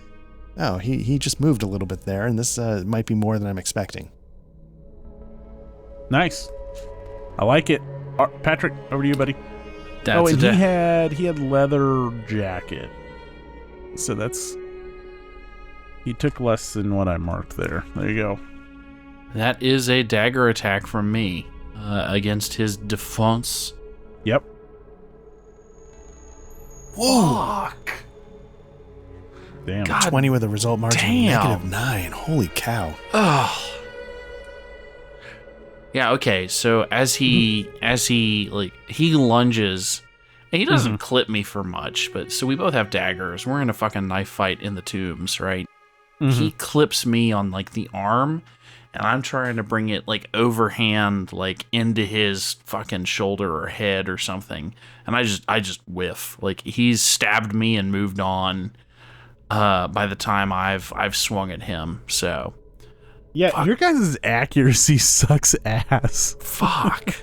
oh, he just moved a little bit there, and this might be more than I'm expecting. Nice. I like it. Patrick, over to you, buddy. That's and he had leather jacket. So he took less than what I marked there. There you go. That is a dagger attack from me against his defense. Yep. Fuck. Damn. God 20 with a result margin damn. of -9. Holy cow. Oh. Yeah, okay. So as he he lunges, and he doesn't clip me for much, but so we both have daggers. We're in a fucking knife fight in the tombs, right? He clips me on the arm, and I'm trying to bring it overhand into his fucking shoulder or head or something, and I just whiff. He's stabbed me and moved on by the time I've swung at him. So yeah, fuck. Your guys' accuracy sucks ass. Fuck.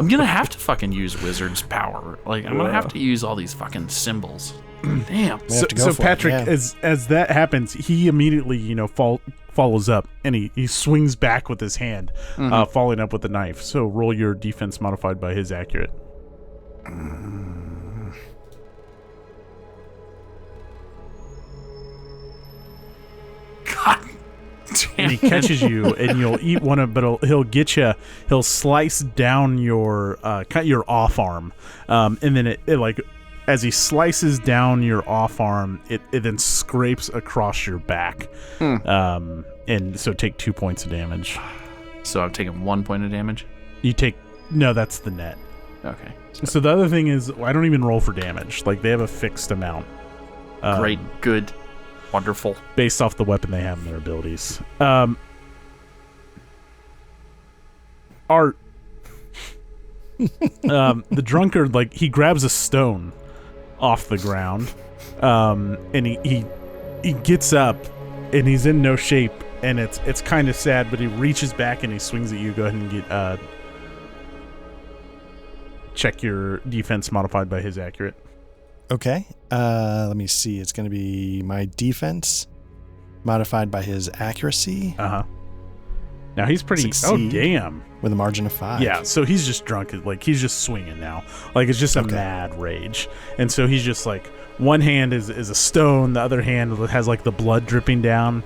I'm gonna have to fucking use wizard's power. Like, I'm gonna have to use all these fucking symbols. Damn. So Patrick, as that happens, he immediately, follows up and he swings back with his hand, following up with the knife. So roll your defense modified by his accurate. God damn. And he catches you, and you'll eat one of, but he'll get you. He'll slice down your cut your off arm, and then it like as he slices down your off arm, it then scrapes across your back, and so take 2 points of damage. So I've taken 1 point of damage. No, that's the net. Okay. So the other thing is, I don't even roll for damage. Like, they have a fixed amount. Great, good, wonderful. Based off the weapon they have and their abilities. Art. The drunkard, like, he grabs a stone off the ground, and he gets up, and he's in no shape, and it's kind of sad, but he reaches back and he swings at you. Go ahead and get check your defense modified by his accurate. Okay. Let me see. It's going to be my defense modified by his accuracy. Uh-huh. Now he's pretty... Succeed. Oh, damn. With a margin of 5. Yeah, so he's just drunk. Like, he's just swinging now. Like, it's just a mad rage. And so he's just like... One hand is a stone. The other hand has, like, the blood dripping down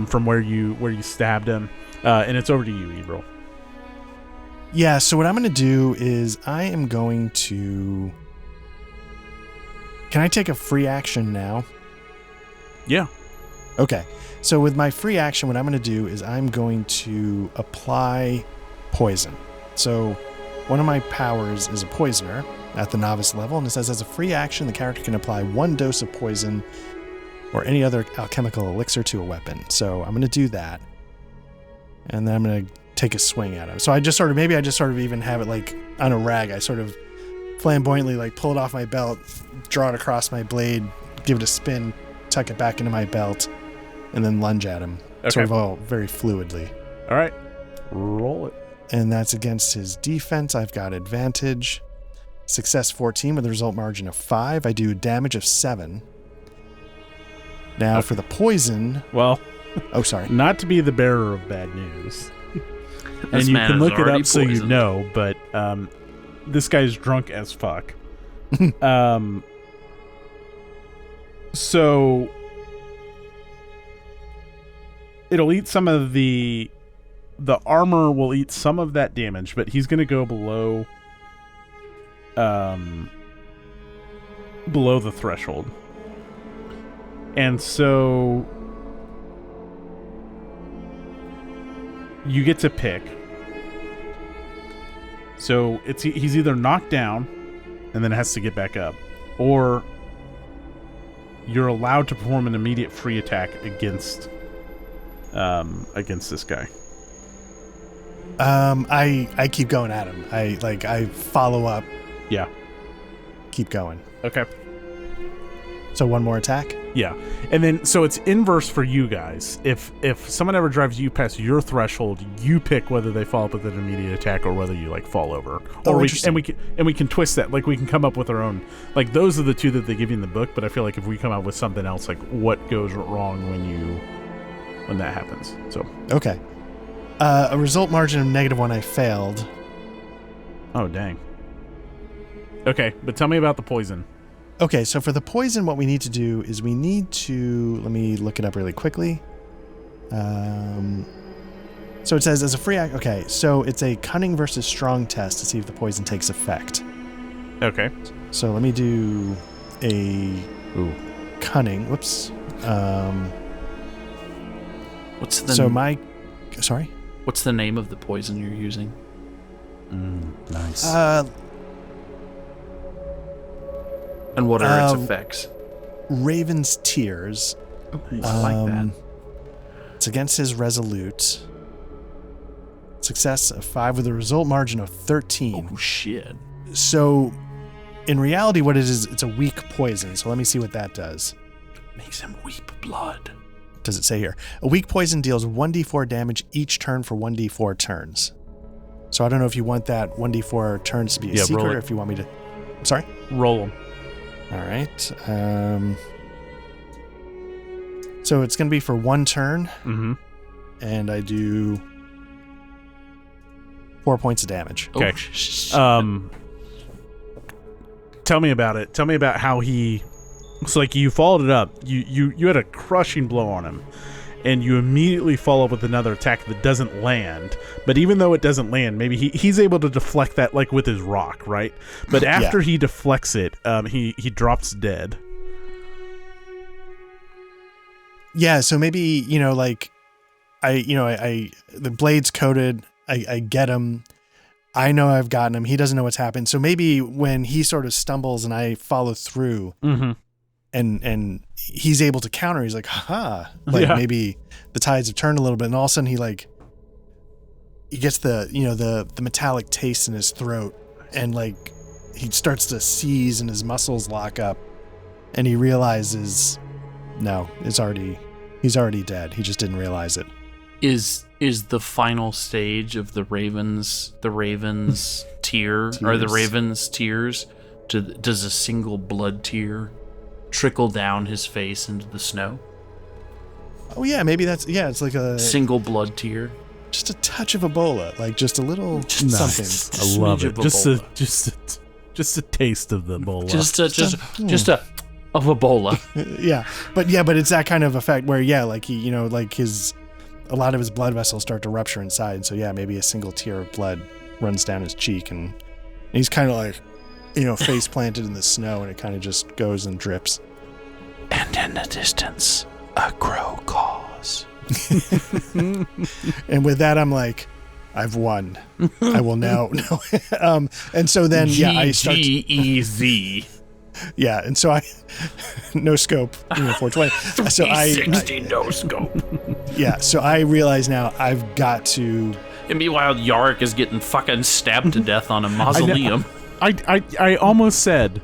from where you stabbed him. And it's over to you, Ebro. Yeah, so what I'm going to do is I am going to... Can I take a free action now? Yeah. Okay. So with my free action, what I'm going to do is I'm going to apply poison. So one of my powers is a poisoner at the novice level, and it says as a free action, the character can apply 1 dose of poison or any other alchemical elixir to a weapon. So I'm going to do that. And then I'm going to take a swing at him. So I just sort of even have it like on a rag. I sort of flamboyantly like pull it off my belt, draw it across my blade, give it a spin, tuck it back into my belt, and then lunge at him. Okay. Sort of all very fluidly. All right. Roll it. And that's against his defense. I've got advantage. Success 14 with a result margin of 5. I do damage of 7. Now for the poison. Well, oh, sorry. Not to be the bearer of bad news. This and you man can is look it already up so you poisoned. know, but this guy's drunk as fuck. So it'll eat some of the armor will eat some of that damage, but he's going to go below the threshold. And so you get to pick. So he's either knocked down and then has to get back up, or you're allowed to perform an immediate free attack against this guy. I keep going at him. I follow up. Yeah. Keep going. Okay. So 1 more attack? Yeah. And then so it's inverse for you guys. If someone ever drives you past your threshold, you pick whether they follow up with an immediate attack or whether you like fall over. Or interesting. we can twist that. Like, we can come up with our own. Like, those are the 2 that they give you in the book, but I feel like if we come up with something else, like what goes wrong when that happens. So okay. A result margin of -1. I failed. oh dang. Okay, but tell me about the poison. Okay, so for the poison, what we need to do is we need to... Let me look it up really quickly. So it says as a free act... Okay, so it's a cunning versus strong test to see if the poison takes effect. Okay. So let me do a cunning. Whoops. What's the Sorry? What's the name of the poison you're using? Nice. And what are its effects? Raven's Tears. I like that. It's against his resolute. Success of 5 with a result margin of 13. Oh, shit. So, in reality, what it is, it's a weak poison. So let me see what that does. Makes him weep blood. Does it say here? A weak poison deals 1d4 damage each turn for 1d4 turns. So I don't know if you want that 1d4 turns to be a secret or if you want me to... I'm sorry? Roll them. All right. So it's going to be for 1 turn. Mm-hmm. And I do 4 points of damage. Okay. Tell me about it. Tell me about how he... So, like, you followed it up. You had a crushing blow on him. And you immediately follow up with another attack that doesn't land. But even though it doesn't land, maybe he's able to deflect that, like, with his rock, right? But after he deflects it, he drops dead. Yeah, so maybe, like, the blade's coated. I get him. I know I've gotten him. He doesn't know what's happened. So maybe when he sort of stumbles and I follow through... Mm-hmm. And he's able to counter. He's like, haha. Like maybe the tides have turned a little bit, and all of a sudden he gets the metallic taste in his throat, and like he starts to seize and his muscles lock up, and he realizes, no, he's already dead. He just didn't realize it. Is the final stage of the Ravens tear or the Ravens tears? Does a single blood tear trickle down his face into the snow? Oh yeah, maybe it's like a single blood tear, just a touch of Ebola, like just a little something. I love it. Just a taste of the Ebola. Just a of Ebola. but it's that kind of effect where like he, like a lot of his blood vessels start to rupture inside, and so maybe a single tear of blood runs down his cheek, and he's kind of like, face planted in the snow, and it kind of just goes and drips. And in the distance, a crow caws. And with that, I'm like, I've won. I will now. And so then, I start. G-E-Z. Yeah, and so I, no scope, 420. So 360 no scope. Yeah, so I realize now I've got to. And meanwhile, Yarick is getting fucking stabbed to death on a mausoleum. I almost said,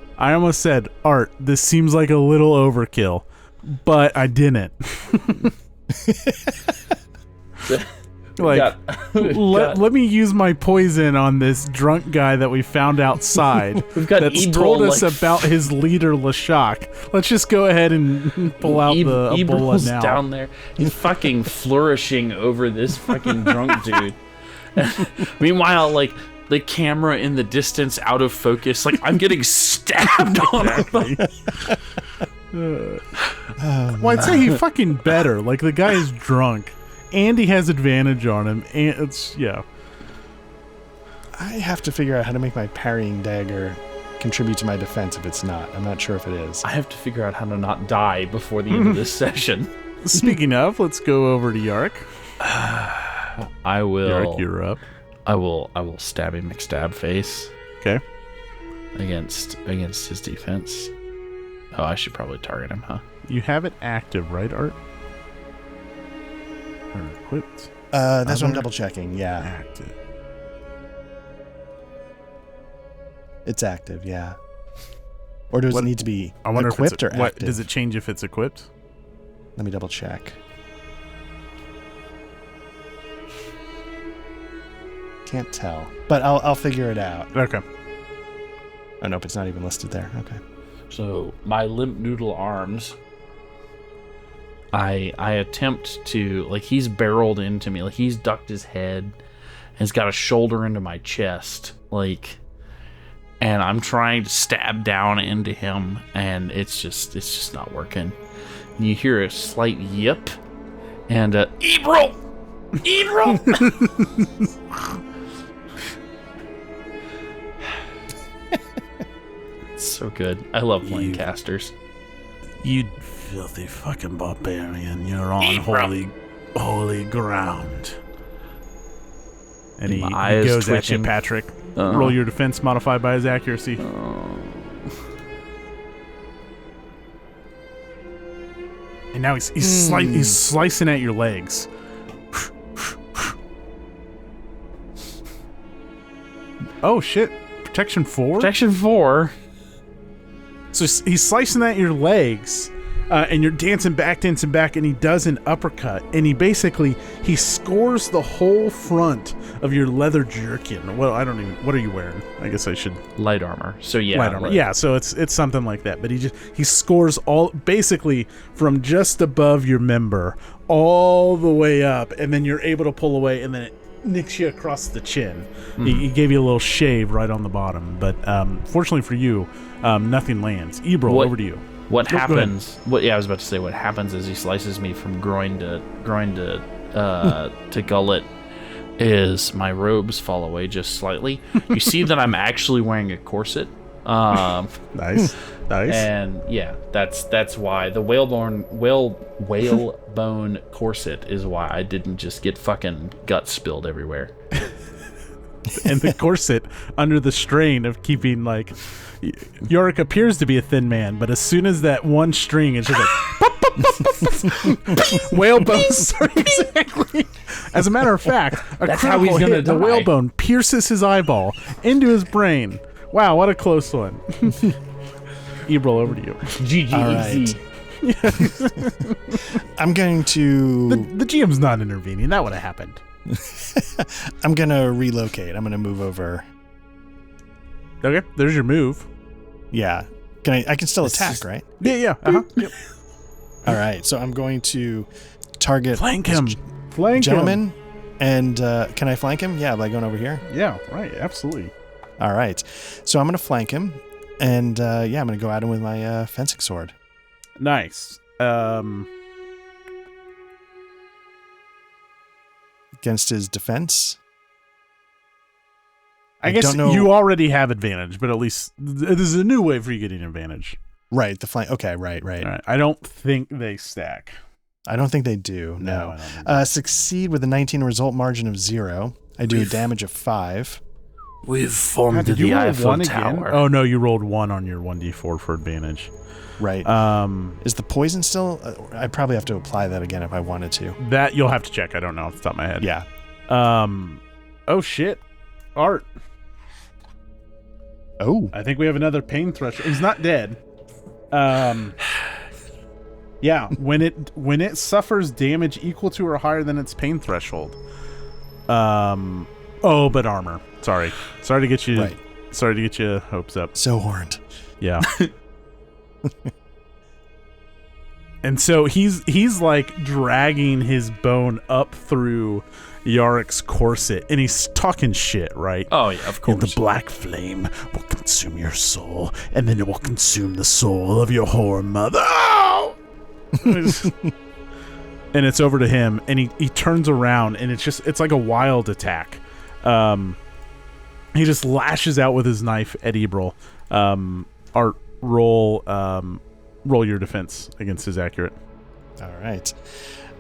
Art, this seems like a little overkill, but I didn't. Let me use my poison on this drunk guy that we found outside. We've got that's Ebril, told us about his leader, Lashak. Let's just go ahead and pull out the Ebola now. Down there. He's fucking flourishing over this fucking drunk dude. Meanwhile, like, the camera in the distance out of focus, like I'm getting stabbed on him. Well, I'd say he fucking better. Like, the guy is drunk and he has advantage on him, and it's I have to figure out how to make my parrying dagger contribute to my defense if it's not. I'm not sure if it is. I have to figure out how to not die before the end of this session. Speaking of, let's go over to Yarick. I will. Yarick, you're up. I will stabby McStab face. Okay. Against his defense. Oh, I should probably target him, huh? You have it active, right, Art? Or equipped? That's what I'm double checking. Yeah. Active. It's active, yeah. Or does it need to be equipped or active? Does it change if it's equipped? Let me double check. Can't tell, but I'll figure it out. Okay. Oh nope, it's not even listed there. Okay. So my limp noodle arms, I attempt to, like, he's barreled into me, like he's ducked his head, and he's got a shoulder into my chest, like, and I'm trying to stab down into him, and it's just not working. And you hear a slight yip, and Ebril. So good. I love playing casters. You filthy fucking barbarian. You're on holy ground. And he goes twitching at you, Patrick. Roll your defense modified by his accuracy. And now he's slicing at your legs. Oh shit. Protection 4? Protection 4. So he's slicing at your legs, and you're dancing back, and he does an uppercut, and he scores the whole front of your leather jerkin. Well, what are you wearing? I guess I should. Light armor. So yeah. Light armor. Yeah, so it's something like that. But he scores all basically from just above your member all the way up, and then you're able to pull away, and then it nicks you across the chin. He gave you a little shave right on the bottom, but fortunately for you, nothing lands. Ebril, over to you. What happens? I was about to say what happens is he slices me from groin to to gullet. Is my robes fall away just slightly? You see that I'm actually wearing a corset. Nice. And yeah, that's why the whalebone corset is why I didn't just get fucking guts spilled everywhere. And the corset, under the strain of keeping, like, Yorick appears to be a thin man, but as soon as that one string is just like whalebone. Exactly. As a matter of fact, that's how he's gonna die. The whalebone pierces his eyeball into his brain. Wow, what a close one. Ebril, over to you. GG. All right. I'm going to... The GM's not intervening. That would have happened. I'm going to relocate. I'm going to move over. Okay, there's your move. Yeah. I can still attack, right? Yeah. Uh-huh. Yep. All right, so I'm going to target... Flank him. Gentleman. And can I flank him? Yeah, by going over here? Yeah, right. Absolutely. All right. So I'm going to flank him. And I'm going to go at him with my fencing sword. Nice. Against his defense. I guess you already have advantage, but at least this is a new way for you getting advantage. Right, the flank. Okay, right. All right. I don't think they stack. I don't think they do. No. I don't think succeed with a 19 result margin of 0. I do a damage of 5. We've formed the Eiffel Tower. Oh no, you rolled 1 on your 1d4 for advantage. Right. Is the poison still? I'd probably have to apply that again if I wanted to. That you'll have to check. I don't know off the top of my head. Yeah. Oh shit. Art. Oh. I think we have another pain threshold. He's not dead. Yeah. When it suffers damage equal to or higher than its pain threshold. Oh, but armor. Sorry to get you. Right. Sorry to get you hopes up. So horned. Yeah. And so he's like dragging his bone up through Yorick's corset, and he's talking shit, right? Oh yeah, of course. And the black flame will consume your soul, and then it will consume the soul of your whore mother. And it's over to him, and he turns around, and it's like a wild attack. He just lashes out with his knife at Ebril. Art, roll your defense against his accurate. All right.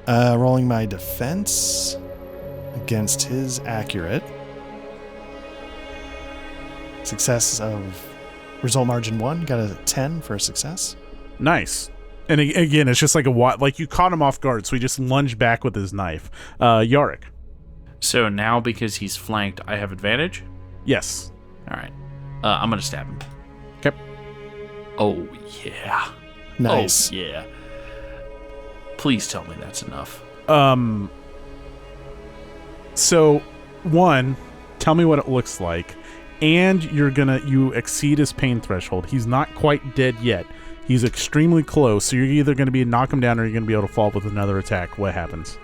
Rolling my defense against his accurate. Success of result margin 1. Got a 10 for a success. Nice. And again, it's just like you caught him off guard, so he just lunged back with his knife. Yorick. So now because he's flanked, I have advantage? Yes. All right. I'm going to stab him. Okay. Oh, yeah. Nice. Oh, yeah. Please tell me that's enough. So, 1, tell me what it looks like, and you exceed his pain threshold. He's not quite dead yet. He's extremely close, so you're either going to be knock him down or you're going to be able to follow up with another attack. What happens?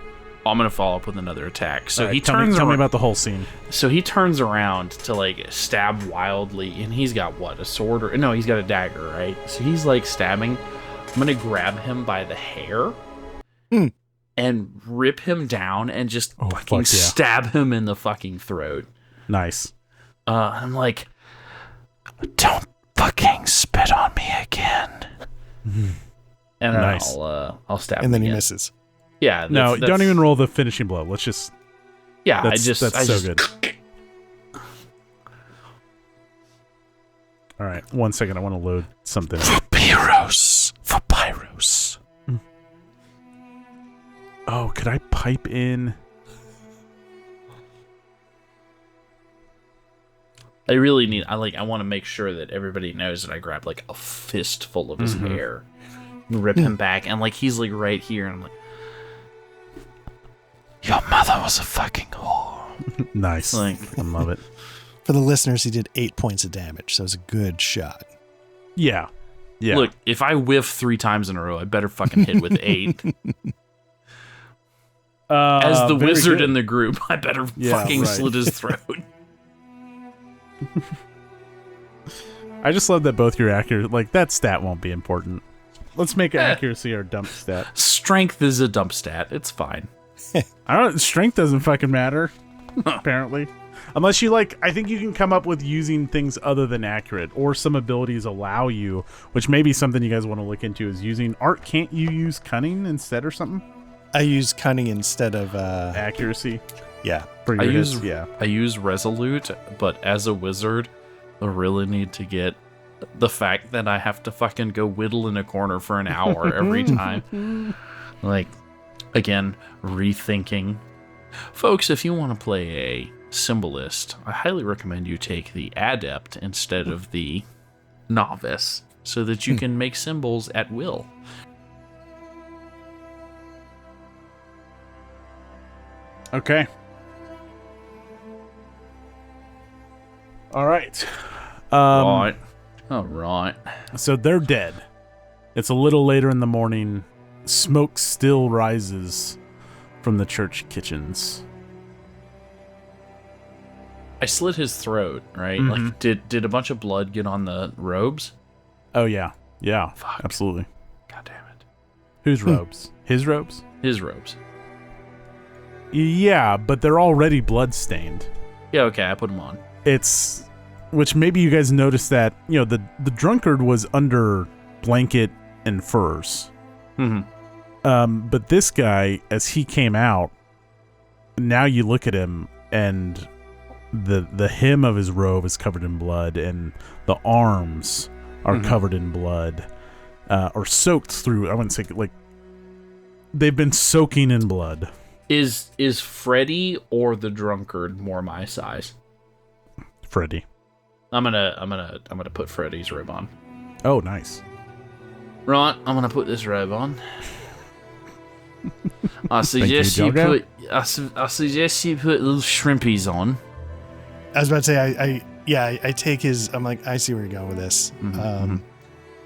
I'm going to follow up with another attack. So right, tell me about the whole scene. So he turns around to like stab wildly, and he's got what, a sword? No, he's got a dagger, right? So he's like stabbing. I'm going to grab him by the hair and rip him down and just fucking stab him in the fucking throat. Nice. I'm like, don't fucking spit on me again. And nice. I'll stab him and then again. He misses. Yeah. No, don't even roll the finishing blow. Let's just. Yeah, that's so good. All right, 1 second. I want to load something. For Pyros. Oh, could I pipe in? I really need. I want to make sure that everybody knows that I grabbed like a fistful of his hair rip him back, and like he's like right here, and I'm like, your mother was a fucking whore. Nice. Like, I love it. For the listeners, he did 8 points of damage, so it was a good shot. Yeah. Yeah. look, if I whiff 3 times in a row, I better fucking hit with 8. As the very wizard good. in the group, I better Yeah, fucking right. slit his throat. I just love that both your accuracy, like that stat won't be important. Let's make accuracy our dump stat. Strength is a dump stat. It's fine. Strength doesn't fucking matter, apparently. Unless you like, I think you can come up with using things other than accurate, or some abilities allow you, which may be something you guys want to look into, is using art. Can't you use cunning instead or something? I use cunning instead of Accuracy. yeah. For I your use hits, yeah. I use resolute, but as a wizard, I really need to get the fact that I have to fucking go whittle in a corner for an hour every time. Like, again, rethinking. Folks, if you want to play a symbolist, I highly recommend you take the adept instead of the novice, so that you can make symbols at will. Okay. All right. Right. All right. So they're dead. It's a little later in the morning. Smoke still rises from the church kitchens. I slit his throat, right? Mhm. Like, did a bunch of blood get on the robes? Oh, yeah. Yeah, Fuck. absolutely. God damn it. Whose robes? His robes? His robes. Yeah, but they're already bloodstained. Yeah, okay, I put him on. It's, which maybe you guys noticed that, you know, the drunkard was under blanket and furs. Mm-hmm. But this guy, as he came out, now you look at him and the hem of his robe is covered in blood, and the arms are covered in blood, or soaked through. I wouldn't say, like, they've been soaking in blood. Is Freddy or the drunkard more my size? Freddy. I'm gonna put Freddy's robe on. Oh, nice. Right, I'm gonna put this robe on. I suggest you, Jogo. I suggest you put little shrimpies on. I was about to say, I take his. I'm like, I see where you're going with this.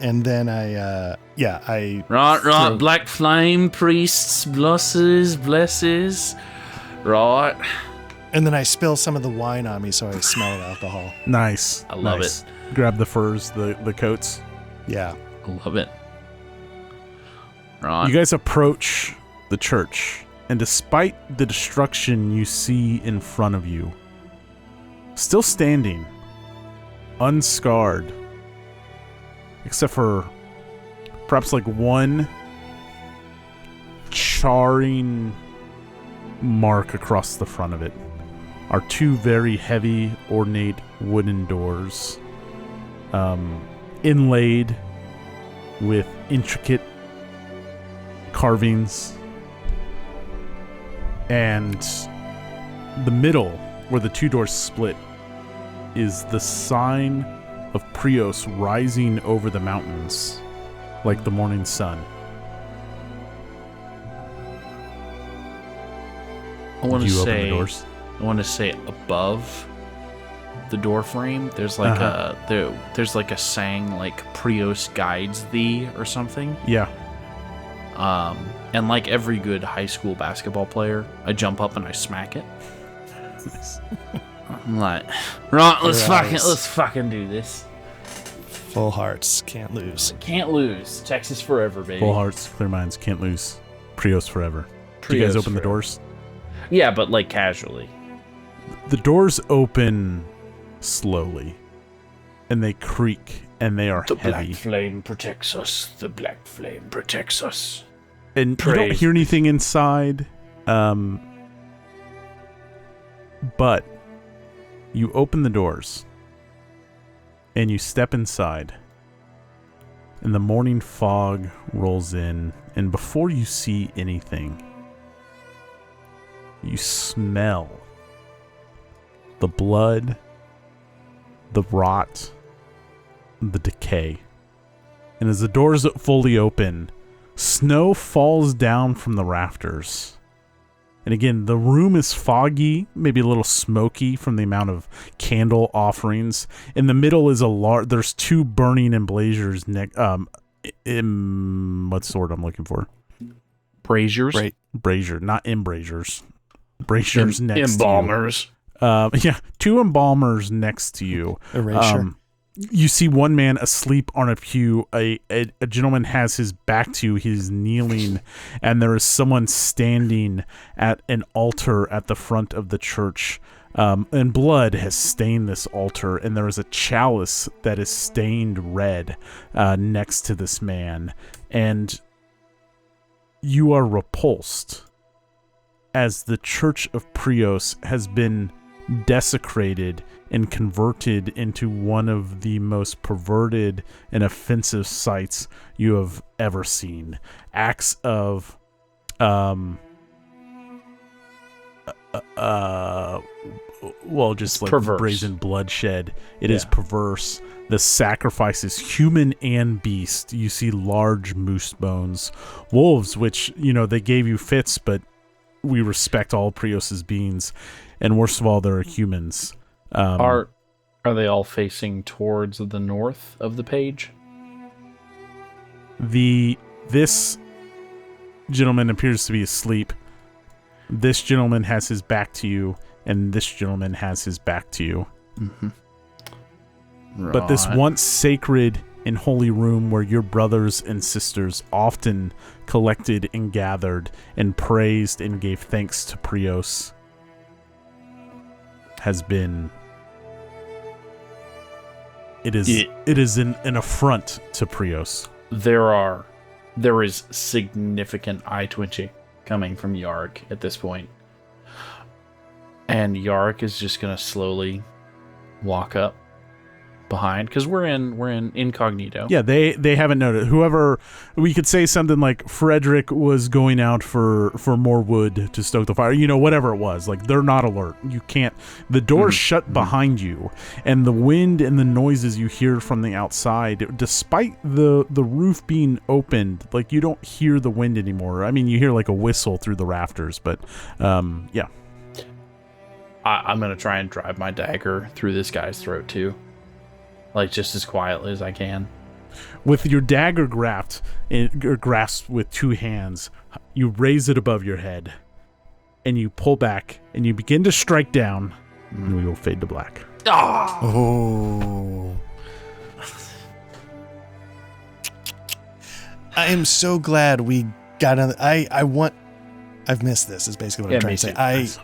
And then I Right, throw- black flame, priests, blesses. Right. and then I spill some of the wine on me, so I smell of alcohol. Nice. I love Nice. Grab the furs, the coats. Yeah. I love it. Right. You guys approach the church, and despite the destruction you see in front of you, still standing, unscarred, except for perhaps like one charring mark across the front of it, are 2 very heavy, ornate wooden doors, inlaid with intricate carvings, and the middle, where the 2 doors split, is the sign of Prios rising over the mountains like the morning sun. I want Do to you open the say doors? I want to say above the door frame, there's like there's like a saying like Prios guides thee or something. Yeah. And like every good high school basketball player, I jump up and I smack it. I'm like, right, let's fucking do this. Full hearts, can't lose. Can't lose. Texas forever, baby. Full hearts, clear minds, can't lose. Prios forever. Do you guys Prios open the forever. doors? Yeah, but like casually. The doors open slowly, and they creak, and they are The heavy. black flame protects us. The black flame protects us. And you don't Praise hear anything inside, but you open the doors, and you step inside, and the morning fog rolls in, and before you see anything, you smell the blood, the rot, the decay. And as the doors fully open, snow falls down from the rafters. And again, the room is foggy, maybe a little smoky from the amount of candle offerings. In the middle is there's 2 burning emblazures. What sword I'm looking for? Braziers. Brazier, not embrasures. Braziers next embalmers. to you. 2 embalmers next to you. Erasure. You see one man asleep on a pew. A gentleman has his back to you. He's kneeling, and there is someone standing at an altar at the front of the church. And blood has stained this altar, and there is a chalice that is stained red next to this man. And you are repulsed as the Church of Prios has been desecrated and converted into one of the most perverted and offensive sites you have ever seen. Acts of just like perverse. Brazen bloodshed. It is perverse. The sacrifice is human and beast. You see large moose bones, wolves, which they gave you fits, but we respect all Prios' beings, and worst of all, there are humans. Are they all facing towards the north of the page? This gentleman appears to be asleep. This gentleman has his back to you, and this gentleman has his back to you. Mm-hmm. Right. But this once sacred and holy room where your brothers and sisters often collected and gathered and praised and gave thanks to Prios has been... It is an affront to Prios. There is significant eye twitching coming from Yarrick at this point. And Yarrick is just going to slowly walk up behind, because we're in incognito. Yeah, they haven't noted. Whoever, we could say something like Frederick was going out for more wood to stoke the fire, whatever it was. Like, they're not alert. You can't, the door's shut behind you, and the wind and the noises you hear from the outside, despite the roof being opened, like, you don't hear the wind anymore. I mean, you hear like a whistle through the rafters, but yeah. I'm going to try and drive my dagger through this guy's throat too. Like, just as quietly as I can. With your dagger grasped with 2 hands, you raise it above your head, and you pull back, and you begin to strike down, and we will fade to black. Oh. I am so glad we got on. I've missed this, is basically what I'm trying to say.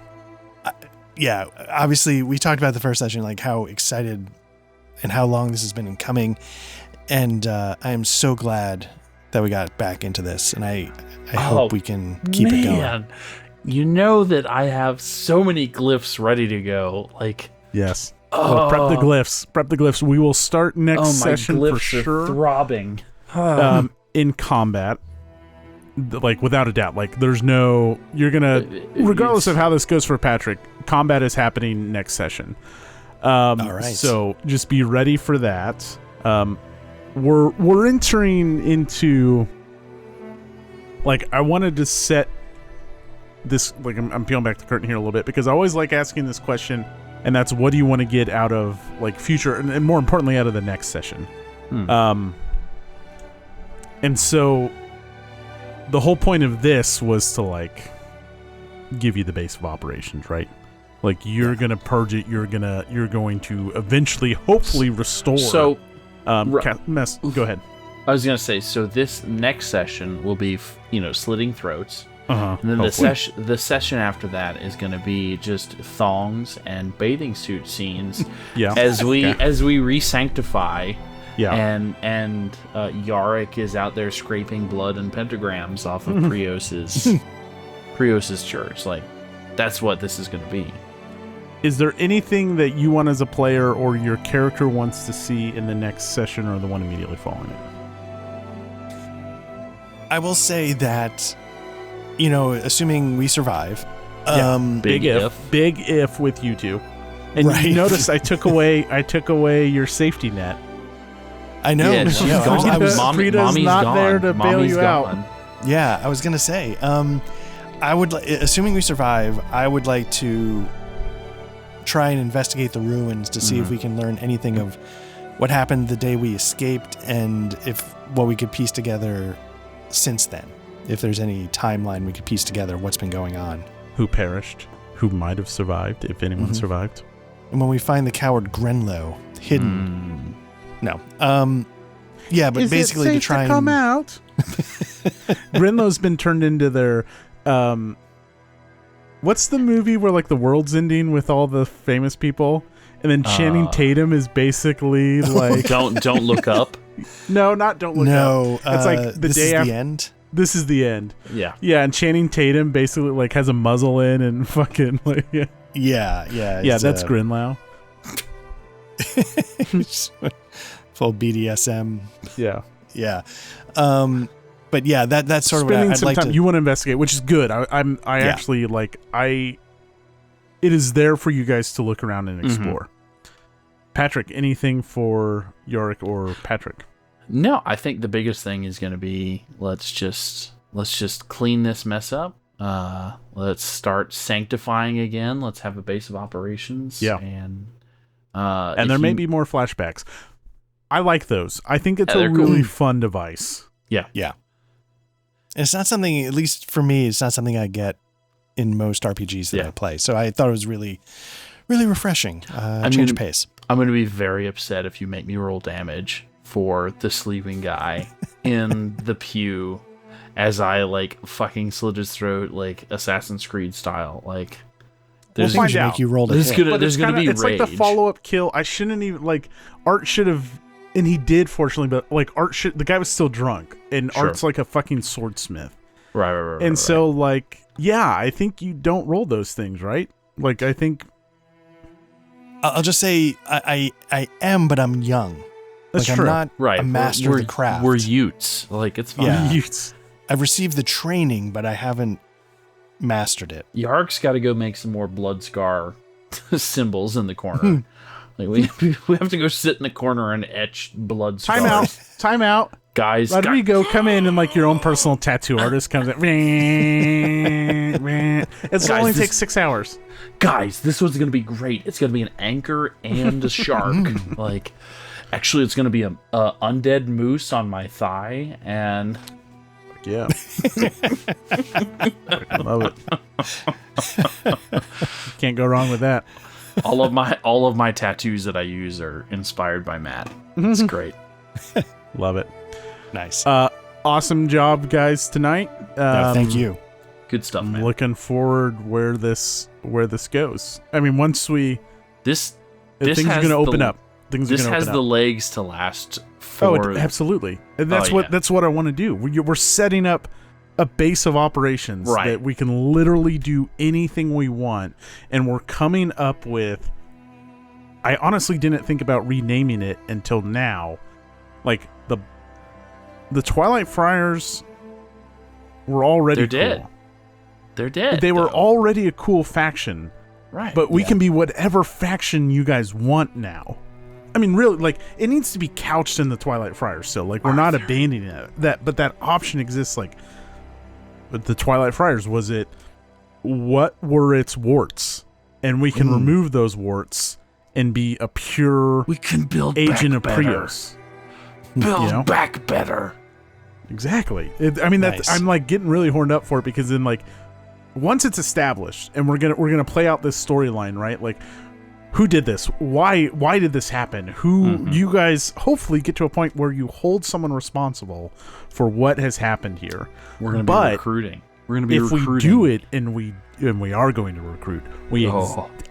Yeah, obviously, we talked about the first session, like how excited and how long this has been coming, and I am so glad that we got back into this, and I hope we can keep it going. You know that I have so many glyphs ready to go. Like, yes. Oh, prep the glyphs. We will start next session for sure. Throbbing. In combat. Like, without a doubt, like, there's no, you're gonna, regardless of how this goes for Patrick, combat is happening next session. All right. So just be ready for that. We're entering into, like, I wanted to set this, like, I'm peeling back the curtain here a little bit, because I always like asking this question, and that's, what do you want to get out of, like, future, and more importantly, out of the next session? And so the whole point of this was to, like, give you the base of operations, right? Like, you're gonna purge it. You're going to eventually, hopefully, restore. So, go ahead. I was gonna say, so this next session will be, slitting throats. And then the session after that is gonna be just thongs and bathing suit scenes. As we re-sanctify. Yeah. And Yarrick is out there scraping blood and pentagrams off of Prios's church. Like, that's what this is going to be. Is there anything that you want as a player or your character wants to see in the next session or the one immediately following it? I will say that, assuming we survive, big if with you two. And you notice I took away your safety net. I know. Yeah, she's gone. Frida's not there to bail you out. Yeah, I was gonna say. I would, assuming we survive, I would like to try and investigate the ruins to see if we can learn anything of what happened the day we escaped, and if what we could piece together since then. If there's any timeline we could piece together, what's been going on. Who perished? Who might have survived, if anyone survived? And when we find the coward Grenlow hidden. No. Yeah, but Is basically it safe to try to come and out. Grenlow's been turned into their what's the movie where like the world's ending with all the famous people, and then Channing Tatum is basically like don't look up. No, not don't look up. It's like the day after the end. This is the end. Yeah. Yeah, and Channing Tatum basically like has a muzzle in and fucking like Yeah. That's Grenlow. Full BDSM. Yeah. But yeah, that's sort spending of what I'd some like time. to. You want to investigate, which is good. I actually like it is there for you guys to look around and explore. Patrick, anything for Yorick or Patrick? No, I think the biggest thing is going to be let's just clean this mess up. Let's start sanctifying again. Let's have a base of operations. Yeah, and there may be more flashbacks. I like those. I think it's a really fun device. Yeah. It's not something, at least for me, it's not something I get in most RPGs that I play. So I thought it was really, really refreshing. Change of pace. I'm going to be very upset if you make me roll damage for the sleeping guy in the pew as I like fucking slit his throat like Assassin's Creed style. Like, there's going to make you roll. There's going to be it's rage. Like the follow-up kill. I shouldn't even like Art should have. And he did, fortunately, but like the guy was still drunk, and Art's like a fucking swordsmith, right. And so, like, yeah, I think you don't roll those things, right? Like, I think I'll just say I am, but I'm young. That's like, true. I'm not a master of the craft. We're Utes, like it's fine. Yeah. Utes. I've received the training, but I haven't mastered it. Yark's got to go make some more blood scar symbols in the corner. Like we have to go sit in the corner and etch blood scars. Time out. Guys. Rodrigo, come in and like your own personal tattoo artist comes in. It's only takes 6 hours. Guys, this one's going to be great. It's going to be an anchor and a shark. Like, actually, it's going to be a undead moose on my thigh, and yeah. I love it. Can't go wrong with that. all of my tattoos that I use are inspired by Matt. It's great. Love it. Nice. Awesome job, guys, tonight. Thank you. Good stuff, man. I'm looking forward where this goes. I mean, once things are going to open up. This has the legs to last for. Oh, absolutely. And that's what I want to do. We're setting up a base of operations that we can literally do anything we want, and we're coming up with. I honestly didn't think about renaming it until now. Like the Twilight Friars were already dead. They're dead. They were already a cool faction. Right. But we can be whatever faction you guys want now. I mean, really, like, it needs to be couched in the Twilight Friars still. Like, we're not abandoning it. But that option exists, like, with the Twilight Friars, what were its warts? And we can remove those warts and be a pure we can build agent back of Prios. Build back better. Exactly. I'm like getting really horned up for it, because then like once it's established and we're gonna play out this storyline, right? Like, who did this? Why did this happen? Who you guys hopefully get to a point where you hold someone responsible for what has happened here. We're gonna be recruiting. We're gonna be recruiting. We do it and we are going to recruit. We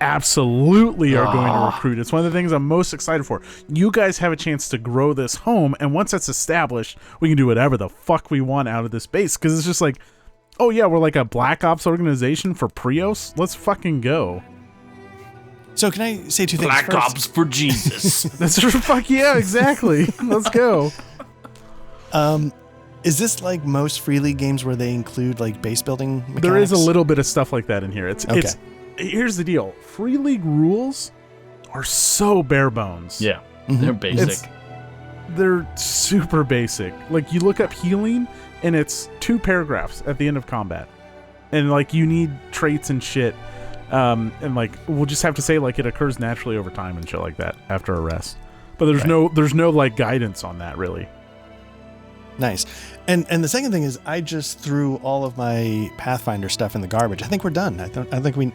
absolutely are going to recruit. It's one of the things I'm most excited for. You guys have a chance to grow this home, and once that's established, we can do whatever the fuck we want out of this base, because it's just like, oh yeah, we're like a Black Ops organization for Prios. Let's fucking go. So can I say two things? Black Ops for Jesus. That's fuck yeah, exactly. Let's go. Is this like most Free League games where they include like base building mechanics? There is a little bit of stuff like that in here. It's here's the deal. Free League rules are so bare bones. Yeah. They're basic. they're super basic. Like, you look up healing, and it's 2 paragraphs at the end of combat. And, like, you need traits and shit. And, like, we'll just have to say, like, it occurs naturally over time and shit like that after a rest. But there's no, like, guidance on that, really. Nice. And the second thing is, I just threw all of my Pathfinder stuff in the garbage. I think we're done. I think we've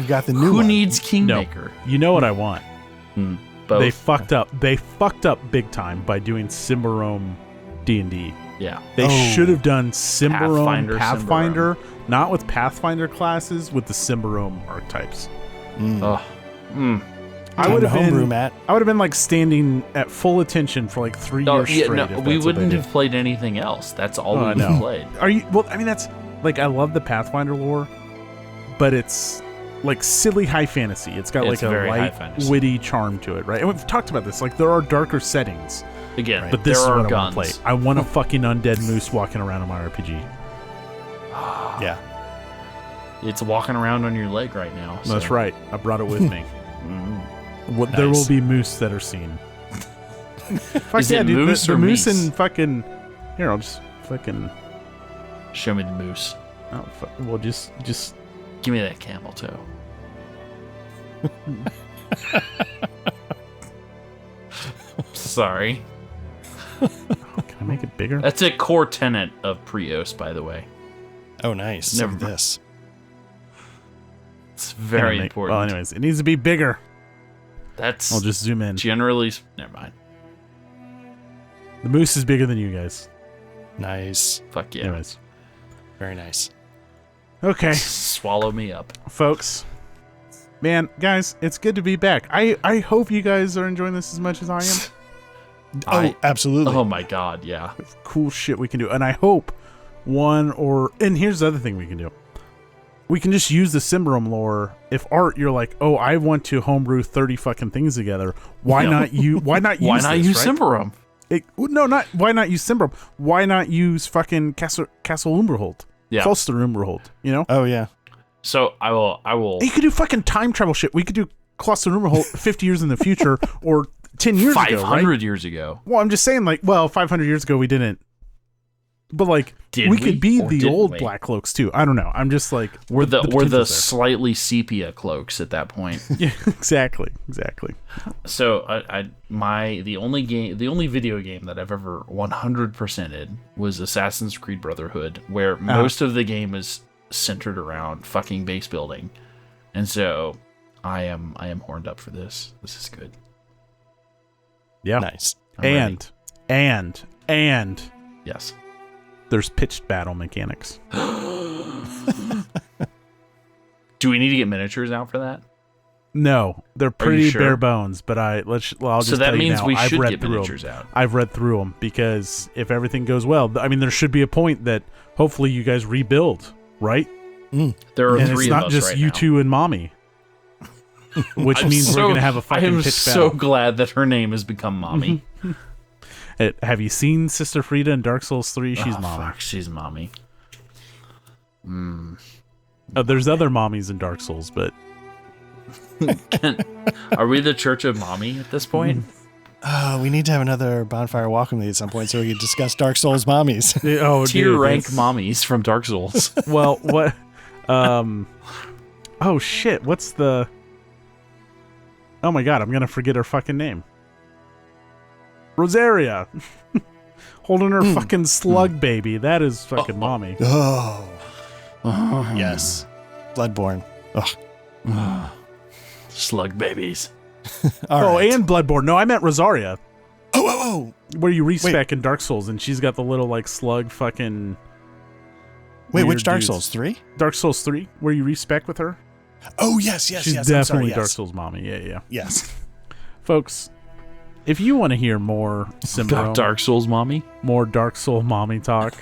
got the new one. Who needs Kingmaker? No. You know what I want? Both. They fucked up. They fucked up big time by doing Symbaroum D&D. Yeah. They should have done Pathfinder, Pathfinder, not with Pathfinder classes, with the Symbaroum archetypes. I would have been I would have been like standing at full attention for like 3 years straight. No, we wouldn't have played anything else. That's all we played. Are you? Well, I mean, that's like, I love the Pathfinder lore, but it's like silly high fantasy. It's got like a light, witty charm to it, right? And we've talked about this. Like, there are darker settings. Again, right. But this there is are what guns. I want to play. I want a fucking undead moose walking around in my RPG. Yeah. It's walking around on your leg right now. So. That's right. I brought it with me. Nice. There will be moose that are seen. Fuck Is yeah, it dude. moose the or moose meese? and fucking. Here, I'll just fucking. Show me the moose. Oh, well, just. Give me that camel toe. Sorry. Can I make it bigger? That's a core tenet of Prios, by the way. Oh, nice. Never Look at this. It's very important. Well, anyways, it needs to be bigger. That's. I'll just zoom in. Generally, never mind. The moose is bigger than you guys. Nice. Fuck yeah. Anyways. Very nice. Okay. Swallow me up. Folks. Man, guys, it's good to be back. I hope you guys are enjoying this as much as I am. Absolutely. Oh my god, yeah. Cool shit we can do. And I hope and here's the other thing we can do. We can just use the Symbaroum lore. If Art, you're like, oh, I want to homebrew 30 fucking things together. Why not use Why not use Symbaroum? Why not use Symbaroum? Why not use fucking Castle Umberhold? Yeah. Kloster Umberhold, you know? Oh, yeah. So I will. You could do fucking time travel shit. We could do Kloster Umberhold 50 years in the future or 10 years ago, 500 years ago. Well, I'm just saying, like, 500 years ago we didn't. But like, we could be the old Black Cloaks too. I don't know. I'm just like, we're the slightly sepia cloaks at that point. Yeah, exactly. So the only video game that I've ever 100%ed was Assassin's Creed Brotherhood, where most of the game is centered around fucking base building, and so I am horned up for this. This is good. Yeah, nice. And yes. There's pitched battle mechanics. Do we need to get miniatures out for that? No, they're pretty bare bones. But I'll just so that tell you means now, we I've should read get through miniatures them. out. I've read through them because if everything goes well, I mean, there should be a point that hopefully you guys rebuild, right? There are and 3 it's of not us just right you now. two and Mommy, which means we're gonna have a fucking pitched battle. I am so glad that her name has become Mommy. Have you seen Sister Frida in Dark Souls 3? She's Mommy. Fuck, she's Mommy. There's other mommies in Dark Souls, but are we the Church of Mommy at this point? We need to have another bonfire welcome lead at some point so we can discuss Dark Souls mommies. Tier rank mommies from Dark Souls. Well, what? Oh shit! What's the? Oh my god! I'm gonna forget her fucking name. Rosaria, holding her fucking slug baby. That is fucking Mommy. Yes. Bloodborne. Slug babies. Right. And Bloodborne. No, I meant Rosaria. Oh. Where you respec in Dark Souls, and she's got the little like slug fucking. Wait, which Dark dudes. Souls 3? Dark Souls 3, where you respec with her. Oh yes. She's definitely Dark Souls Mommy. Yeah. Yes. Folks, if you want to hear more Symbaroum, Dark Souls Mommy, more Dark Soul Mommy talk,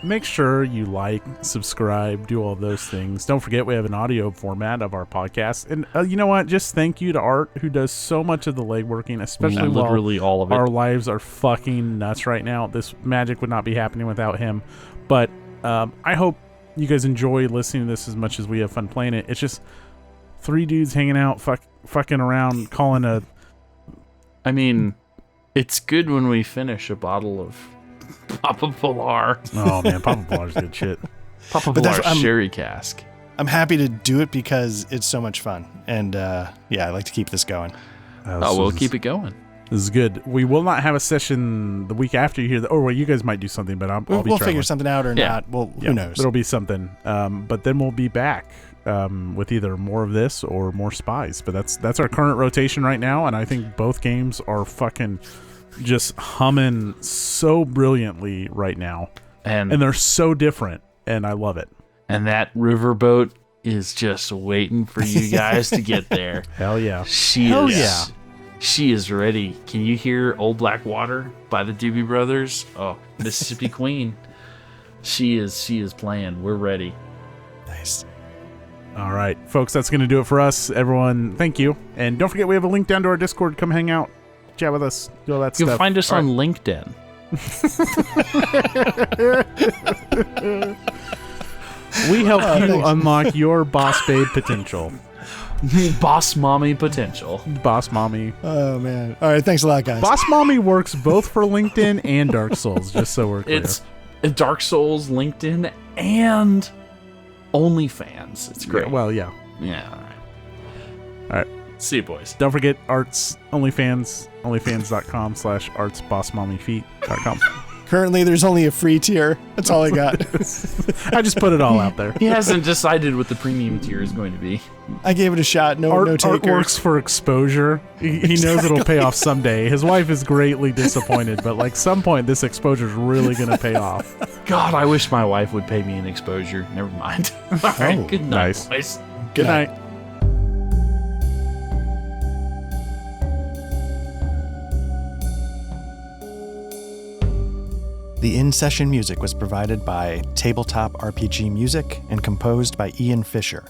make sure you like, subscribe, do all those things. Don't forget we have an audio format of our podcast. And you know what? Just thank you to Art, who does so much of the legworking, especially literally all of it. Our lives are fucking nuts right now. This magic would not be happening without him. But I hope you guys enjoy listening to this as much as we have fun playing it. It's just 3 dudes hanging out, fucking around, calling a I mean, it's good when we finish a bottle of Papa Pilar. Oh man, Papa Pilar's good shit. Papa Pilar sherry cask. I'm happy to do it because it's so much fun. And I like to keep this going. We'll keep it going. This is good. We will not have a session the week after you hear that. Or well, you guys might do something, but I'll be We'll figure something out or not. Well, who knows? It'll be something. But then we'll be back with either more of this or more Spies. But that's our current rotation right now, and I think both games are fucking just humming so brilliantly right now. And they're so different, and I love it. And that riverboat is just waiting for you guys to get there. Hell yeah. She is ready. Can you hear Old Black Water by the Doobie Brothers? Oh, Mississippi Queen. She is playing. We're ready. Nice. All right, folks, that's going to do it for us. Everyone, thank you. And don't forget, we have a link down to our Discord. Come hang out. Chat with us. Do all that stuff. You can find us on LinkedIn. We help you unlock your boss babe potential. Boss mommy potential. Boss mommy. Oh, man. All right, thanks a lot, guys. Boss mommy works both for LinkedIn and Dark Souls, just so we're clear. It's Dark Souls, LinkedIn, and OnlyFans. It's great. Yeah, well, yeah. Yeah, all right. See you, boys. Don't forget Art's OnlyFans, onlyfans.com/artsbossmommyfeet.com. Currently, there's only a free tier. That's all I got. I just put it all out there. He hasn't decided what the premium tier is going to be. I gave it a shot. No takers. Art works for exposure. He knows it'll pay off someday. His wife is greatly disappointed, but like some point, this exposure is really going to pay off. God, I wish my wife would pay me an exposure. Never mind. All right, good night, nice. boys. Good night. The in-session music was provided by Tabletop RPG Music and composed by Ian Fisher.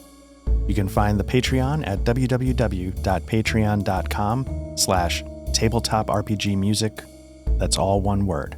You can find the Patreon at www.patreon.com/tabletop RPG music. That's all one word.